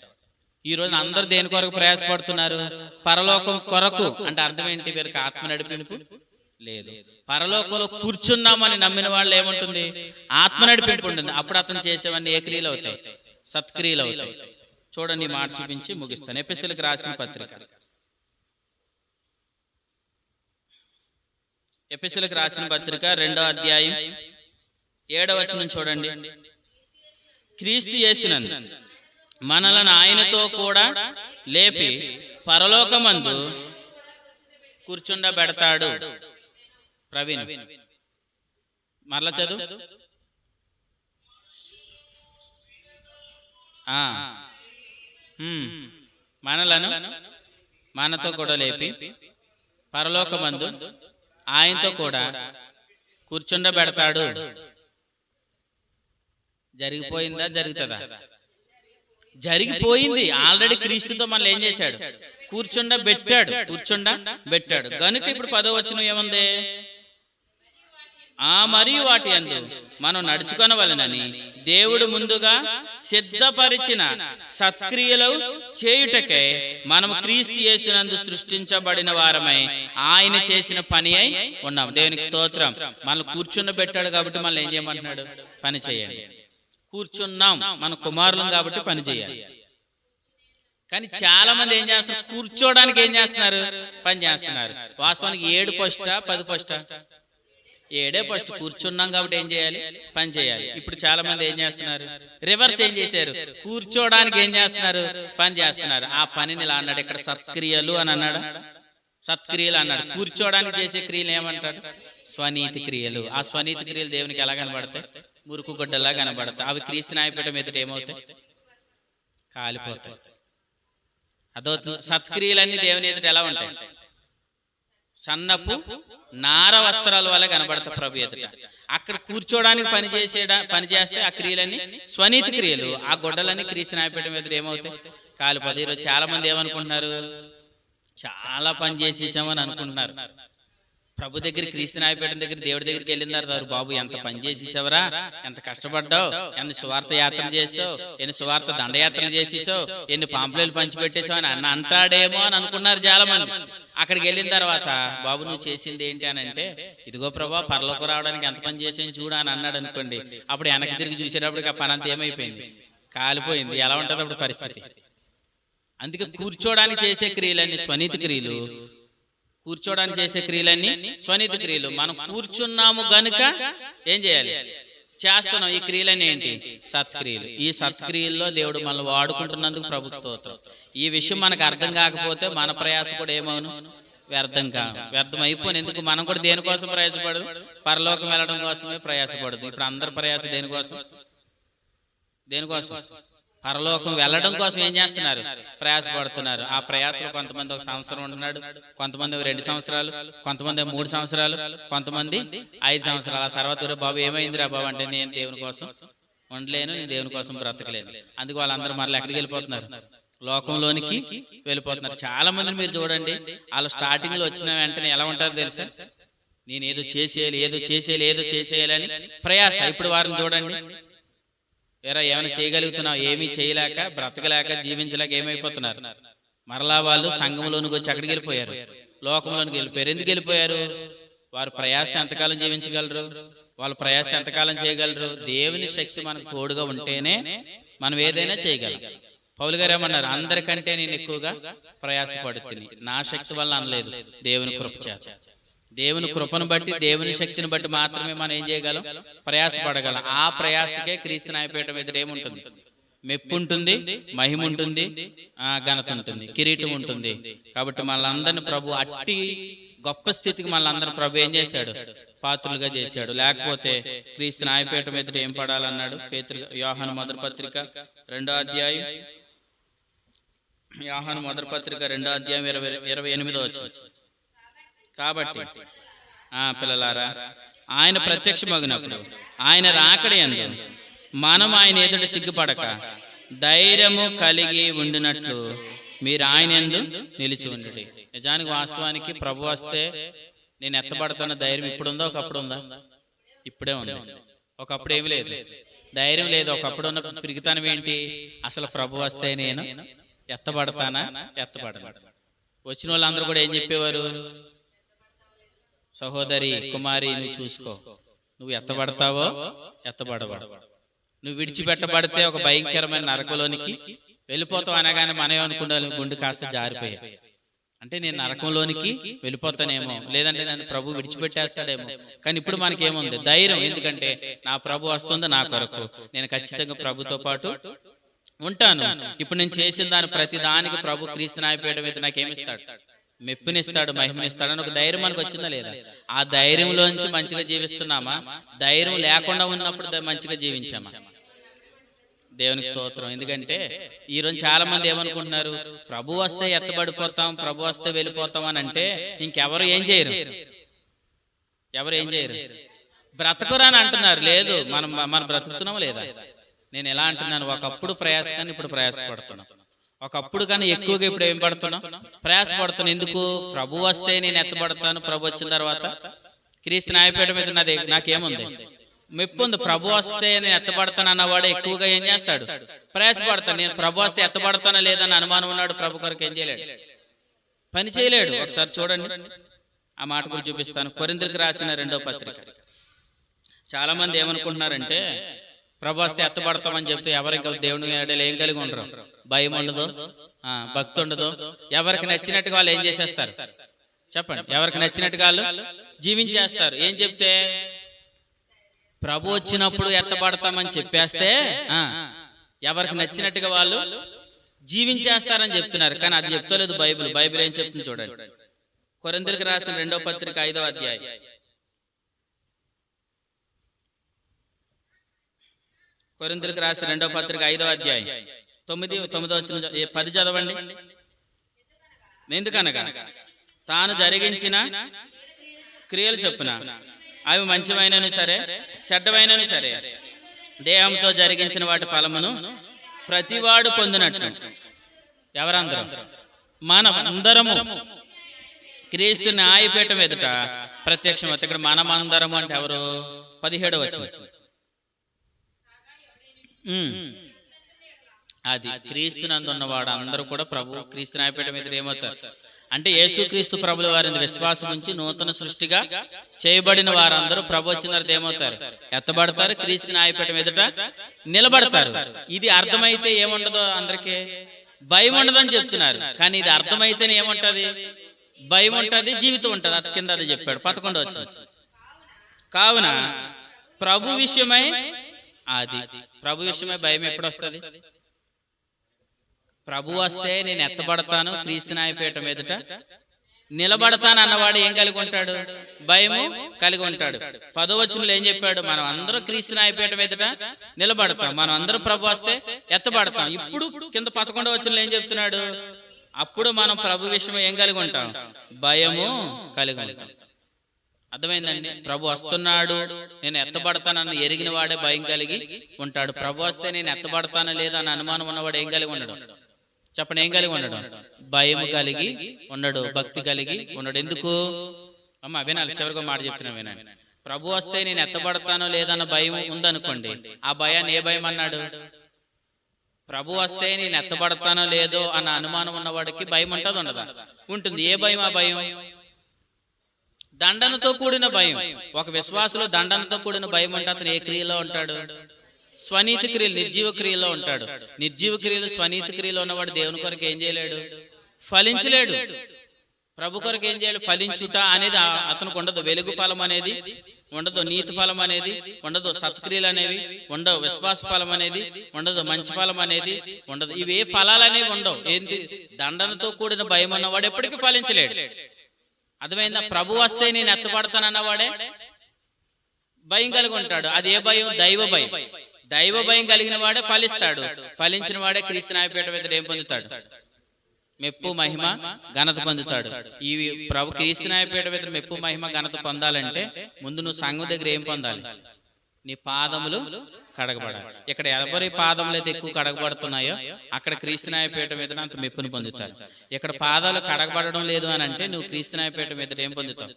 ఈ రోజు అందరూ దేని కొరకు ప్రయాసపడుతున్నారు? పరలోకం కొరకు. అంటే అర్థం ఏంటి? వీరికి ఆత్మ నడిపింపు లేదు. పరలోకంలో కూర్చున్నామని నమ్మిన వాళ్ళు ఏముంటుంది? ఆత్మ నడిపింపు ఉంటుంది. అప్పుడు అతను చేసేవన్నీ ఏ క్రియలు అవుతాయి? సత్క్రియలు అవుతాయి. చూడండి, ఈ మాట చూపించి ముగిస్తాను. ఎఫెసీయులకు రాసిన పత్రిక, ఎఫెసీయులకు రాసిన పత్రిక 2వ అధ్యాయం 7వ వచనం చూడండి. క్రీస్తు యేసునందు మనలను ఆయనతో కూడా లేపి పరలోకమందు కూర్చుండబెడతాడు. ప్రవీణ్ మరలా చదువు. మనలను మనతో కూడా లేపి పరలోకమందు ఆయనతో కూడా కూర్చుండబెడతాడు. జరిగిపోయిందా? జరుగుతుందా? జరిగిపోయింది. ఆల్రెడీ క్రీస్తుతో మనల్ని ఏం చేశాడు? కూర్చుండబెట్టాడు. గనుక ఇప్పుడు 10వ వచనం ఏముంది? మరియు వాటి యందు మనం నడుచుకొనవలెనని దేవుడు ముందుగా సిద్ధపరిచిన సత్క్రియలు చేయుటకై మనము క్రీస్తు యేసునందు సృష్టించబడిన వారమై ఆయన చేసిన పని అయి ఉన్నాం. దేవునికి స్తోత్రం. మనల్ని కూర్చుండబెట్టాడు కాబట్టి మనల్ని ఏం చేయమంటున్నాడు? పని చేయండి. కూర్చున్నాం, మన కుమారులం కాబట్టి పని చేయాలి. కానీ చాలా మంది ఏం చేస్తున్నారు? కూర్చోడానికి ఏం చేస్తున్నారు? పని చేస్తున్నారు. వాస్తవానికి 7 ఫస్టా 10 ఫస్టా? 7 ఫస్ట్. కూర్చున్నాం కాబట్టి ఏం చేయాలి? పని చేయాలి. ఇప్పుడు చాలా మంది ఏం చేస్తున్నారు? రివర్స్ ఏం చేశారు? కూర్చోడానికి ఏం చేస్తున్నారు? పని చేస్తున్నారు. ఆ పనిని ఇలా అన్నాడు ఇక్కడ, సత్క్రియలు అని అన్నాడు. సత్క్రియలు అన్నాడు. కూర్చోడానికి చేసే క్రియలు ఏమంటారు? స్వనీతి క్రియలు. ఆ స్వనీతి క్రియలు దేవునికి ఎలా కనబడతాయి? మురుకు గొడ్డలా కనబడతాయి. అవి క్రీస్తు న్యాయపీఠం ఎదుట ఏమవుతాయి? కాలిపోతాయి. అదో సత్క్రియలన్నీ దేవుని ఎదుట ఎలా ఉంటాయి? సన్నపు నార వస్త్రాల వల్ల కనబడతాయి ప్రభు ఎదుట. అక్కడ కూర్చోడానికి పని చేస్తే ఆ క్రియలన్నీ స్వనీతి క్రియలు. ఆ గొడ్డలన్నీ క్రీస్తు న్యాయపీఠం ఎదుట ఏమవుతాయి? కాలిపోతాయి. ఈరోజు చాలా మంది ఏమనుకుంటున్నారు? చాలా పని చేసేసామని అనుకుంటున్నారు. ప్రభు దగ్గర, క్రీస్తు న్యాయపీఠం దగ్గర, దేవుడి దగ్గరికి వెళ్ళినారు. బాబు ఎంత పని చేసేసావరా, ఎంత కష్టపడ్డావు, ఎన్ని సువార్త యాత్రలు చేసావు, ఎన్ని సువార్త దండయాత్రలు చేసేసావు, ఎన్ని పాంప్లెట్లు పంచిపెట్టేసావు అని అంటాడేమో అని అనుకున్నారు చాలా మంది. అక్కడికి వెళ్ళిన తర్వాత, బాబు నువ్వు చేసింది ఏంటి అని అంటే, ఇదిగో ప్రభా పరలోకి రావడానికి ఎంత పని చేసాను చూడ అని అన్నాడు అనుకోండి. అప్పుడు వెనక్కి తిరిగి చూసేటప్పటికి ఆ పని అంతా ఏమైపోయింది? కాలిపోయింది. ఎలా ఉంటుంది అప్పుడు పరిస్థితి? అందుకే కూర్చోడానికి చేసే క్రియలన్నీ స్వనీతి క్రియలు. కూర్చోడానికి చేసే క్రియలన్నీ స్వనీతి క్రియలు. మనం కూర్చున్నాము గనుక ఏం చేయాలి? చేస్తున్నాం. ఈ క్రియలన్నీ ఏంటి? సత్క్రియలు. ఈ సత్క్రియల్లో దేవుడు మనల్ని వాడుకుంటున్నందుకు ప్రభుకు స్తోత్రం. ఈ విషయం మనకు అర్థం కాకపోతే మన ప్రయాస కూడా ఏమవును? వ్యర్థం అయిపోయింది. ఎందుకు? మనం కూడా దేనికోసం ప్రయాసపడదు? పరలోకం వెళ్ళడం కోసమే ప్రయాసపడదు. ఇప్పుడు అందరి ప్రయాస దేనికోసం? పరలోకం వెళ్ళడం కోసం ఏం చేస్తున్నారు? ప్రయాసపడుతున్నారు. ఆ ప్రయాసలో కొంతమంది 1 సంవత్సరం ఉంటున్నాడు, కొంతమంది 2 సంవత్సరాలు, కొంతమంది 3 సంవత్సరాలు, కొంతమంది 5 సంవత్సరాలు. ఆ తర్వాత బాబు ఏమైందిరా బాబు అంటే, నేను దేవుని కోసం ఉండలేను, నేను దేవుని కోసం బ్రతకలేను. అందుకు వాళ్ళందరూ మరలా ఎక్కడికి వెళ్ళిపోతున్నారు? లోకంలోనికి వెళ్ళిపోతున్నారు. చాలా మందిని మీరు చూడండి, వాళ్ళు స్టార్టింగ్ లో వచ్చిన వెంటనే ఎలా ఉంటారో తెలుసా? నేను ఏదో చేసేయాలని ప్రయాస. ఇప్పుడు వారిని చూడండి, ఏమైనా చేయగలుగుతున్నావు? ఏమీ చేయలేక, బ్రతకలేక, జీవించలేక ఏమైపోతున్నారు? మరలా వాళ్ళు సంఘంలోనికి వచ్చి అక్కడికి వెళ్ళిపోయారు, లోకంలోనికి వెళ్ళిపోయారు. ఎందుకు వెళ్ళిపోయారు? వారు ప్రయాస ఎంతకాలం జీవించగలరు? వాళ్ళు ప్రయాస ఎంతకాలం చేయగలరు? దేవుని శక్తి మనకు తోడుగా ఉంటేనే మనం ఏదైనా చేయగలం. పౌలు గారు ఏమన్నారు? అందరికంటే నేను ఎక్కువగా ప్రయాసపడుతుంది, నా శక్తి వల్ల అనలేదు, దేవుని కృప చేత. దేవుని కృపను బట్టి, దేవుని శక్తిని బట్టి మాత్రమే మనం ఏం చేయగలం? ప్రయాసపడగలం. ఆ ప్రయాసకే క్రీస్తు న్యాయపీఠం ఎదుట ఏముంటుంది? మెప్పు ఉంటుంది, మహిమ ఉంటుంది, ఘనత ఉంటుంది, కిరీటం ఉంటుంది. కాబట్టి మనందరిని ప్రభు అట్టి గొప్ప స్థితికి మళ్ళీ అందరూ ప్రభు ఏం చేశాడు? పాత్రులుగా చేశాడు. లేకపోతే క్రీస్తు న్యాయపీఠం ఎదుట ఏం పడాలన్నాడు? యోహాను మొదటి పత్రిక 2వ అధ్యాయం, యోహాను మొదటి పత్రిక 2వ అధ్యాయం 28వ వచనం. కాబట్టి పిల్లలారా, ఆయన ప్రత్యక్షమగినప్పుడు ఆయన రాకడి యందు మనం ఆయన ఎదుట సిగ్గుపడక ధైర్యము కలిగి ఉండినట్లు మీరు ఆయన యందు నిలిచి ఉండండి. నిజానికి వాస్తవానికి ప్రభు వస్తే నేను ఎత్తబడతాన ధైర్యం ఇప్పుడుందా? ఒకప్పుడు ఉందా? ఇప్పుడే ఉంది. ఒకప్పుడు ఏమి లేదు, ధైర్యం లేదు. ఒకప్పుడు ఉన్న పిరిగితనం ఏంటి? అసలు ప్రభు వస్తే నేను ఎత్తబడతానా ఎత్తబడను. వచ్చిన వాళ్ళందరూ కూడా ఏం చెప్పేవారు? సహోదరి కుమారి, నువ్వు చూసుకో, నువ్వు ఎత్తబడతావో ఎత్తబడవా. నువ్వు విడిచిపెట్టబడితే ఒక భయంకరమైన నరకంలోనికి వెళ్ళిపోతావు అనగానే మనం అనుకున్నాను గుండె కాస్త జారిపోయా. అంటే నేను నరకంలోనికి వెళ్ళిపోతానేమో, లేదంటే నన్ను ప్రభు విడిచిపెట్టేస్తాడేమో. కానీ ఇప్పుడు మనకేముంది? ధైర్యం. ఎందుకంటే నా ప్రభు వస్తుంది నా కొరకు, నేను ఖచ్చితంగా ప్రభుతో పాటు ఉంటాను. ఇప్పుడు నేను చేసిన దాని ప్రతి దానికి ప్రభు క్రీస్తు న్యాయపీఠం అయితే నాకేమిస్తాడు? మెప్పునిస్తాడు, మహిమనిస్తాడు అని ఒక ధైర్యం మనకు వచ్చిందా లేదా? ఆ ధైర్యంలోంచి మంచిగా జీవిస్తున్నామా? ధైర్యం లేకుండా ఉన్నప్పుడు మంచిగా జీవించామా? దేవునికి స్తోత్రం. ఎందుకంటే ఈరోజు చాలా మంది ఏమనుకుంటున్నారు? ప్రభు వస్తే ఎత్తబడిపోతాం, ప్రభు వస్తే వెళ్ళిపోతాం అని అంటే ఇంకెవరు ఏం చేయరు, ఎవరు ఏం చేయరు, బ్రతకురా అని అంటున్నారు. లేదు, మనం బ్రతుకుతున్నామా లేదా? నేను ఎలా అంటున్నాను? ఒకప్పుడు ప్రయాస కానీ ఇప్పుడు ప్రయాసపడుతున్నాం. ఒకప్పుడు కానీ ఎక్కువగా ఇప్పుడు ఏం పడుతున్నాం? ప్రయాసపడుతున్నాం. ఎందుకు? ప్రభు వస్తే నేను ఎత్తబడతాను, ప్రభు వచ్చిన తర్వాత క్రీస్తు న్యాయపీఠం మీద నాకేముంది? మెప్పు ఉంది. ప్రభు వస్తే నేను ఎత్తబడతాను అన్నవాడు ఎక్కువగా ఏం చేస్తాడు? ప్రయాసపడతాను. నేను ప్రభు వస్తే ఎత్తబడతానా లేదని అనుమానం ఉన్నాడు, ప్రభు కొరకు ఏం చేయలేడు, పని చేయలేడు. ఒకసారి చూడండి, ఆ మాట గురించి చూపిస్తాను. కొరింథీయులకు రాసిన 2వ పత్రిక. చాలా మంది ఏమనుకుంటున్నారంటే ప్రభు వస్తే ఎత్తబడతామని చెప్తే ఎవరికి దేవుని ఏడలు ఏం కలిగి ఉండరు, భయం ఉండదు, భక్తి ఉండదు. ఎవరికి నచ్చినట్టుగా వాళ్ళు ఏం చేసేస్తారు? చెప్పండి. ఎవరికి నచ్చినట్టుగా వాళ్ళు జీవించేస్తారు. ఏం చెప్తే ప్రభు వచ్చినప్పుడు ఎత్తబడతామని చెప్పేస్తే ఎవరికి నచ్చినట్టుగా వాళ్ళు జీవించేస్తారని చెప్తున్నారు. కానీ అది చెప్తలేదు బైబిల్. బైబిల్ ఏం చెప్తుంది చూడండి. కొరింథీయులకు రాసిన 2వ పత్రిక 5వ అధ్యాయం. కొరింథీయులకు రాసిన 2వ పత్రిక 5వ అధ్యాయం 9వ వచనం 10 చదవండి. ఎందుకనగా తాను జరిగించిన క్రియలు చొప్పున అవి మంచివైనను సరే చెడ్డవైనను సరే దేహంతో జరిగించిన వాటి ఫలమును ప్రతివాడు పొందినట్లు ఎవరందరం? మనమందరము క్రీస్తు న్యాయపీఠం ఎదుట ప్రత్యక్షం. ఇక్కడ మనమందరము అంటే ఎవరు? 17వ వచనం. అది క్రీస్తునందు ఉన్నవాడు అందరూ కూడా ప్రభు క్రీస్తు న్యాయపీఠం ఎదుట ఏమవుతారు అంటే యేసుక్రీస్తు ప్రభుల వారిని విశ్వాసం ఉంచి నూతన సృష్టిగా చేయబడిన వారందరూ ప్రభు వచ్చిన తర్వాత ఏమవుతారు? ఎత్తబడతారు, క్రీస్తు న్యాయపీఠం ఎదుట నిలబడతారు. ఇది అర్థమైతే ఏముండదో? అందరికీ భయం ఉండదని చెప్తున్నారు. కానీ ఇది అర్థమైతేనే ఏముంటది? భయం ఉంటది, జీవితం ఉంటది. అది కింద అది చెప్పాడు 11వ వచనం. కావున ప్రభు విషయమై ప్రభు విషయమై భయం ఎప్పుడు వస్తుంది? ప్రభు వస్తే నేను ఎత్తబడతాను, క్రీస్తు న్యాయపీఠం ఎదుట నిలబడతాను అన్నవాడు ఏం కలిగి ఉంటాడు? భయము కలిగి ఉంటాడు. 10వ వచనంలో ఏం చెప్పాడు? మనం అందరూ క్రీస్తు న్యాయపీఠం ఎదుట నిలబడతాం, మనం అందరూ ప్రభు వస్తే ఎత్తబడతాం. ఇప్పుడు కింద 11వ వచనంలో ఏం చెప్తున్నాడు? అప్పుడు మనం ప్రభు విషయం ఏం కలిగి ఉంటాం? భయము కలిగి ఉంటాం. అర్థమైందండి? ప్రభు వస్తున్నాడు, నేను ఎత్తబడతానని ఎరిగిన వాడే భయం కలిగి ఉంటాడు. ప్రభు వస్తే నేను ఎత్తబడతాను లేదా అని అనుమానం ఉన్నవాడు ఏం కలిగి ఉండడు? చెప్పండి, ఏం కలిగి ఉండడు? భయం కలిగి ఉండడు, భక్తి కలిగి ఉండడు. ఎందుకు? అమ్మ వినాలి, చివరిగా మాట చెప్తున్నా వినండి. ప్రభు వస్తే నేను ఎత్తబడతానో లేదన్న భయం ఉందనుకోండి, ఆ భయాన్ని ఏ భయం అన్నాడు? ప్రభు వస్తే నేను ఎత్తబడతానో లేదో అన్న అనుమానం ఉన్నవాడికి భయం ఉంటుంది, ఉండదా? ఉంటుంది. ఏ భయం? ఆ భయం దండనతో కూడిన భయం. ఒక విశ్వాసులో దండనతో కూడిన భయం అంటే అతను ఏ క్రియలో ఉంటాడు? స్వనీతి క్రియలు, నిర్జీవ క్రియలో ఉంటాడు. నిర్జీవ క్రియలు, స్వనీతి క్రియలో ఉన్నవాడు దేవుని కొరకు ఏం చేయలేడు? ఫలించలేడు. ప్రభు కొరకు ఏం చేయాలి? ఫలించుట అనేది అతనికి ఉండదు. వెలుగు ఫలం అనేది ఉండదు, నీతి ఫలం అనేది ఉండదు, సత్క్రియలు అనేవి ఉండవు, విశ్వాస ఫలం అనేది ఉండదు, మంచి ఫలం అనేది ఉండదు. ఇవే ఫలాలు అనేవి ఉండవు. ఏంటి? దండనతో కూడిన భయం ఉన్నవాడు ఎప్పటికీ ఫలించలేడు. అర్థమైందా? ప్రభు వస్తే నేను ఎత్తపడతానన్నవాడే భయం కలిగి ఉంటాడు. అది ఏ భయం? దైవ భయం. దైవ భయం కలిగిన వాడే ఫలిస్తాడు. ఫలించిన వాడే క్రీస్తు న్యాయపీఠం ఎదుట ఏం పొందుతాడు? మెప్పు, మహిమ, ఘనత పొందుతాడు. ఈ ప్రభు క్రీస్తు న్యాయపీఠం ఎదుట మెప్పు, మహిమ, ఘనత పొందాలంటే ముందు నువ్వు సంఘం దగ్గర ఏం పొందాలి? నీ పాదములు కడగబడాలి. ఇక్కడ ఎవరి పాదములు అయితే ఎక్కువ కడగబడుతున్నాయో అక్కడ క్రీస్తు న్యాయపీఠం ఎదుట అంత మెప్పును పొందుతారు. ఇక్కడ పాదాలు కడగబడడం లేదు అని అంటే నువ్వు క్రీస్తు న్యాయపీఠం ఎదుట ఏం పొందుతావు?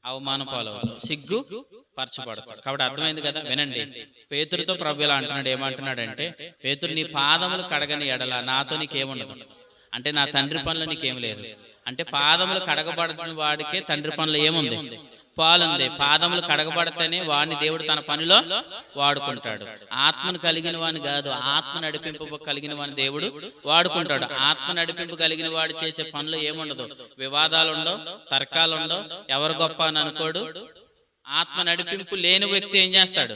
అవమానం పాలవుతావు, సిగ్గు పరచబడతాడు. కాబట్టి అర్థమైంది కదా? వినండి, పేతురుతో ప్రభు ఇలా అంటున్నాడు. ఏమంటున్నాడంటే, పేతురు నీ పాదములు కడగని ఎడల నాతో నీకేముండదు అంటే నా తండ్రి పనులు నీకేం లేదు అంటే పాదములు కడగబడిన వాడికే తండ్రి పనులు ఏముంది? పాలుంది. పాదములు కడగబడితేనే వాడిని దేవుడు తన పనిలో వాడుకుంటాడు. ఆత్మను కలిగిన వాడిని కాదు, ఆత్మ నడిపింపు కలిగిన వాడిని దేవుడు వాడుకుంటాడు. ఆత్మ నడిపింపు కలిగిన వాడు చేసే పనులు ఏముండదు, వివాదాలు ఉండవు, తర్కాలు ఉండవు, ఎవరు గొప్ప అని అనుకోడు. ఆత్మ నడిపింపు లేని వ్యక్తి ఏం చేస్తాడు?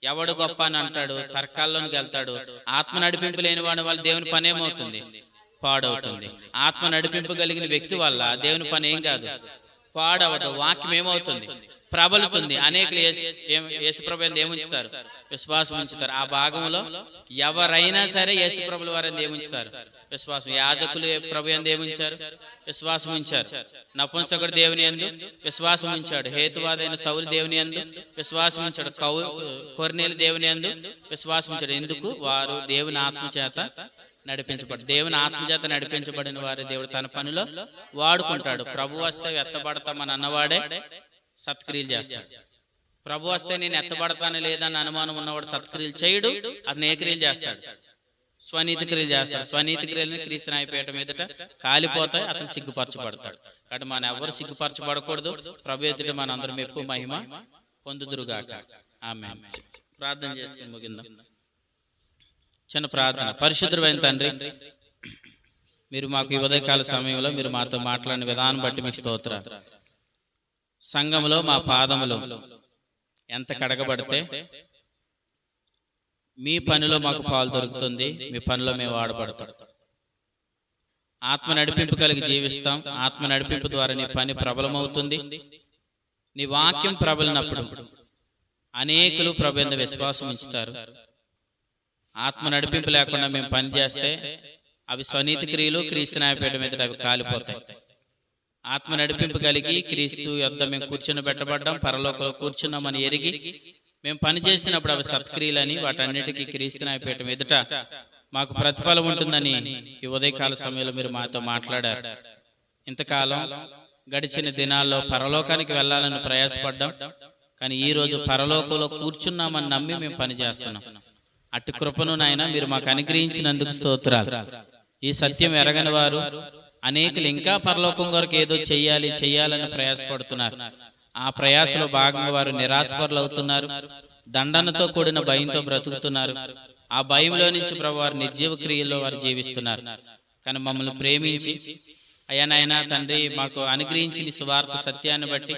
ఎవడు గొప్ప అని అంటాడు, తర్కాల్లోనికి వెళ్తాడు. ఆత్మ నడిపింపు లేని వాడి వల్ల దేవుని పని ఏమవుతుంది? పాడవుతుంది. ఆత్మ నడిపింపు కలిగిన వ్యక్తి వల్ల దేవుని పని ఏం కాదు, పాడవదు. వాక్యం ఏమవుతుంది? ప్రబలుతుంది. అనేకులు యేసుప్రభు ఏముంచుతారు? విశ్వాసం ఉంచుతారు. ఆ భాగంలో ఎవరైనా సరే యేసుప్రభుల వారిని ఏముంచుతారు? విశ్వాసం. యాజకులు ప్రభు ఎందు ఏముంచారు? విశ్వాసం ఉంచారు. నపుంసకుడు దేవుని యందు విశ్వాసం ఉంచాడు. హేతువాదైన సౌలు దేవుని యందు విశ్వాసం ఉంచాడు. కొర్నేలు దేవుని యందు విశ్వాసం ఉంచాడు. ఎందుకు? వారు దేవుని ఆత్మ చేత నడిపించబడి, దేవుని ఆత్మచేత నడిపించబడిన వారి దేవుడు తన పనిలో వాడుకుంటాడు. ప్రభు వస్తే ఎత్తబడతామని అన్నవాడే సత్క్రియలు చేస్తాడు. ప్రభు వస్తే నేను ఎత్తబడతాను లేదని అనుమానం ఉన్నవాడు సత్క్రియలు చేయడు, అతను ఏ క్రియలు చేస్తాడు? స్వనీతి క్రియలు చేస్తాడు. స్వనీతి క్రియలను క్రీస్తు న్యాయపీఠం ఎదుట కాలిపోతాయి, అతను సిగ్గుపరచబడతాడు. కాబట్టి మనం ఎవరు సిగ్గుపరచబడకూడదు. ప్రభు ఎదుట మనందరం మెప్పు, మహిమ పొందుదురుగాక. ఆమేన్. ప్రార్థన చేసుకుని ముగిందాం. చిన్న ప్రార్థన. పరిశుద్ధుడైన తండ్రి, మీరు మాకు ఈ ఉదయకాల సమయంలో మీరు మాతో మాట్లాడిన విధానం బట్టి మీకు స్తోత్రాలు. సంఘంలో మా పాదములు ఎంత కడగబడితే మీ పనిలో మాకు పాలు దొరుకుతుంది, మీ పనిలో మేము వాడబడతాం. ఆత్మ నడిపింపు కలిగి జీవిస్తాం. ఆత్మ నడిపింపు ద్వారా నీ పని ప్రబలమవుతుంది. నీ వాక్యం ప్రబలినప్పుడు అనేకులు ప్రభు యందు విశ్వాసం ఉంచుతారు. ఆత్మ నడిపింపు లేకుండా మేము పని చేస్తే అవి స్వనీతి క్రియలు, క్రీస్తు న్యాయపీఠం ఎదుట అవి కాలిపోతాయి. ఆత్మ నడిపింపు కలిగి క్రీస్తు యొద్ద మేము కూర్చుని పెట్టబడ్డాం, పరలోకంలో కూర్చున్నామని ఎరిగి మేము పని చేసినప్పుడు అవి సత్క్రియలని, వాటన్నిటికీ క్రీస్తు న్యాయపీఠం ఎదుట మాకు ప్రతిఫలం ఉంటుందని ఈ ఉదయకాల సమయంలో మీరు మాతో మాట్లాడారు. ఇంతకాలం గడిచిన దినాల్లో పరలోకానికి వెళ్ళాలని ప్రయాసపడ్డాం, కానీ ఈ రోజు పరలోకంలో కూర్చున్నామని నమ్మి మేము పని చేస్తున్నాం. అట్టి కృపను నాయన మీరు మాకు అనుగ్రహించినందుకు స్తోత్రాలు. ఈ సత్యం ఎరగని వారు అనేకులు ఇంకా పరలోకం కొరకు ఏదో చెయ్యాలని ప్రయాసపడుతున్నారు. ఆ ప్రయాసలో భాగంగా వారు నిరాశపరులు అవుతున్నారు. దండనతో కూడిన భయంతో బ్రతుకుతున్నారు. ఆ భయంలో నుంచి ప్రభు వారు నిర్జీవ క్రియల్లో వారు జీవిస్తున్నారు. కానీ మమ్మల్ని ప్రేమించి అయ్యా నాయనా తండ్రి మాకు అనుగ్రహించిన సువార్త సత్యాన్ని బట్టి,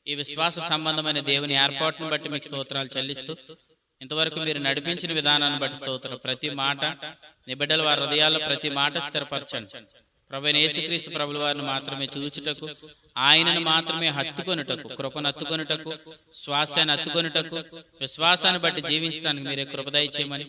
ఈ విశ్వాస సంబంధమైన దేవుని ఏర్పాటును బట్టి మీకు స్తోత్రాలు చెల్లిస్తూ, ఇంతవరకు మీరు నడిపించిన విధానాన్ని బట్టి స్తోత్రం. ప్రతి మాట నీ బిడ్డల వారి హృదయాల్లో ప్రతి మాట స్థిరపరచండి. ప్రభువైన యేసుక్రీస్తు ప్రభుల వారిని మాత్రమే చూచుటకు, ఆయనను మాత్రమే హత్తుకొనుటకు, కృపను హత్తుకొనుటకు, శ్వాసాన్ని హత్తుకొనుటకు, విశ్వాసాన్ని బట్టి జీవించడానికి మీరే కృప దయచేయమని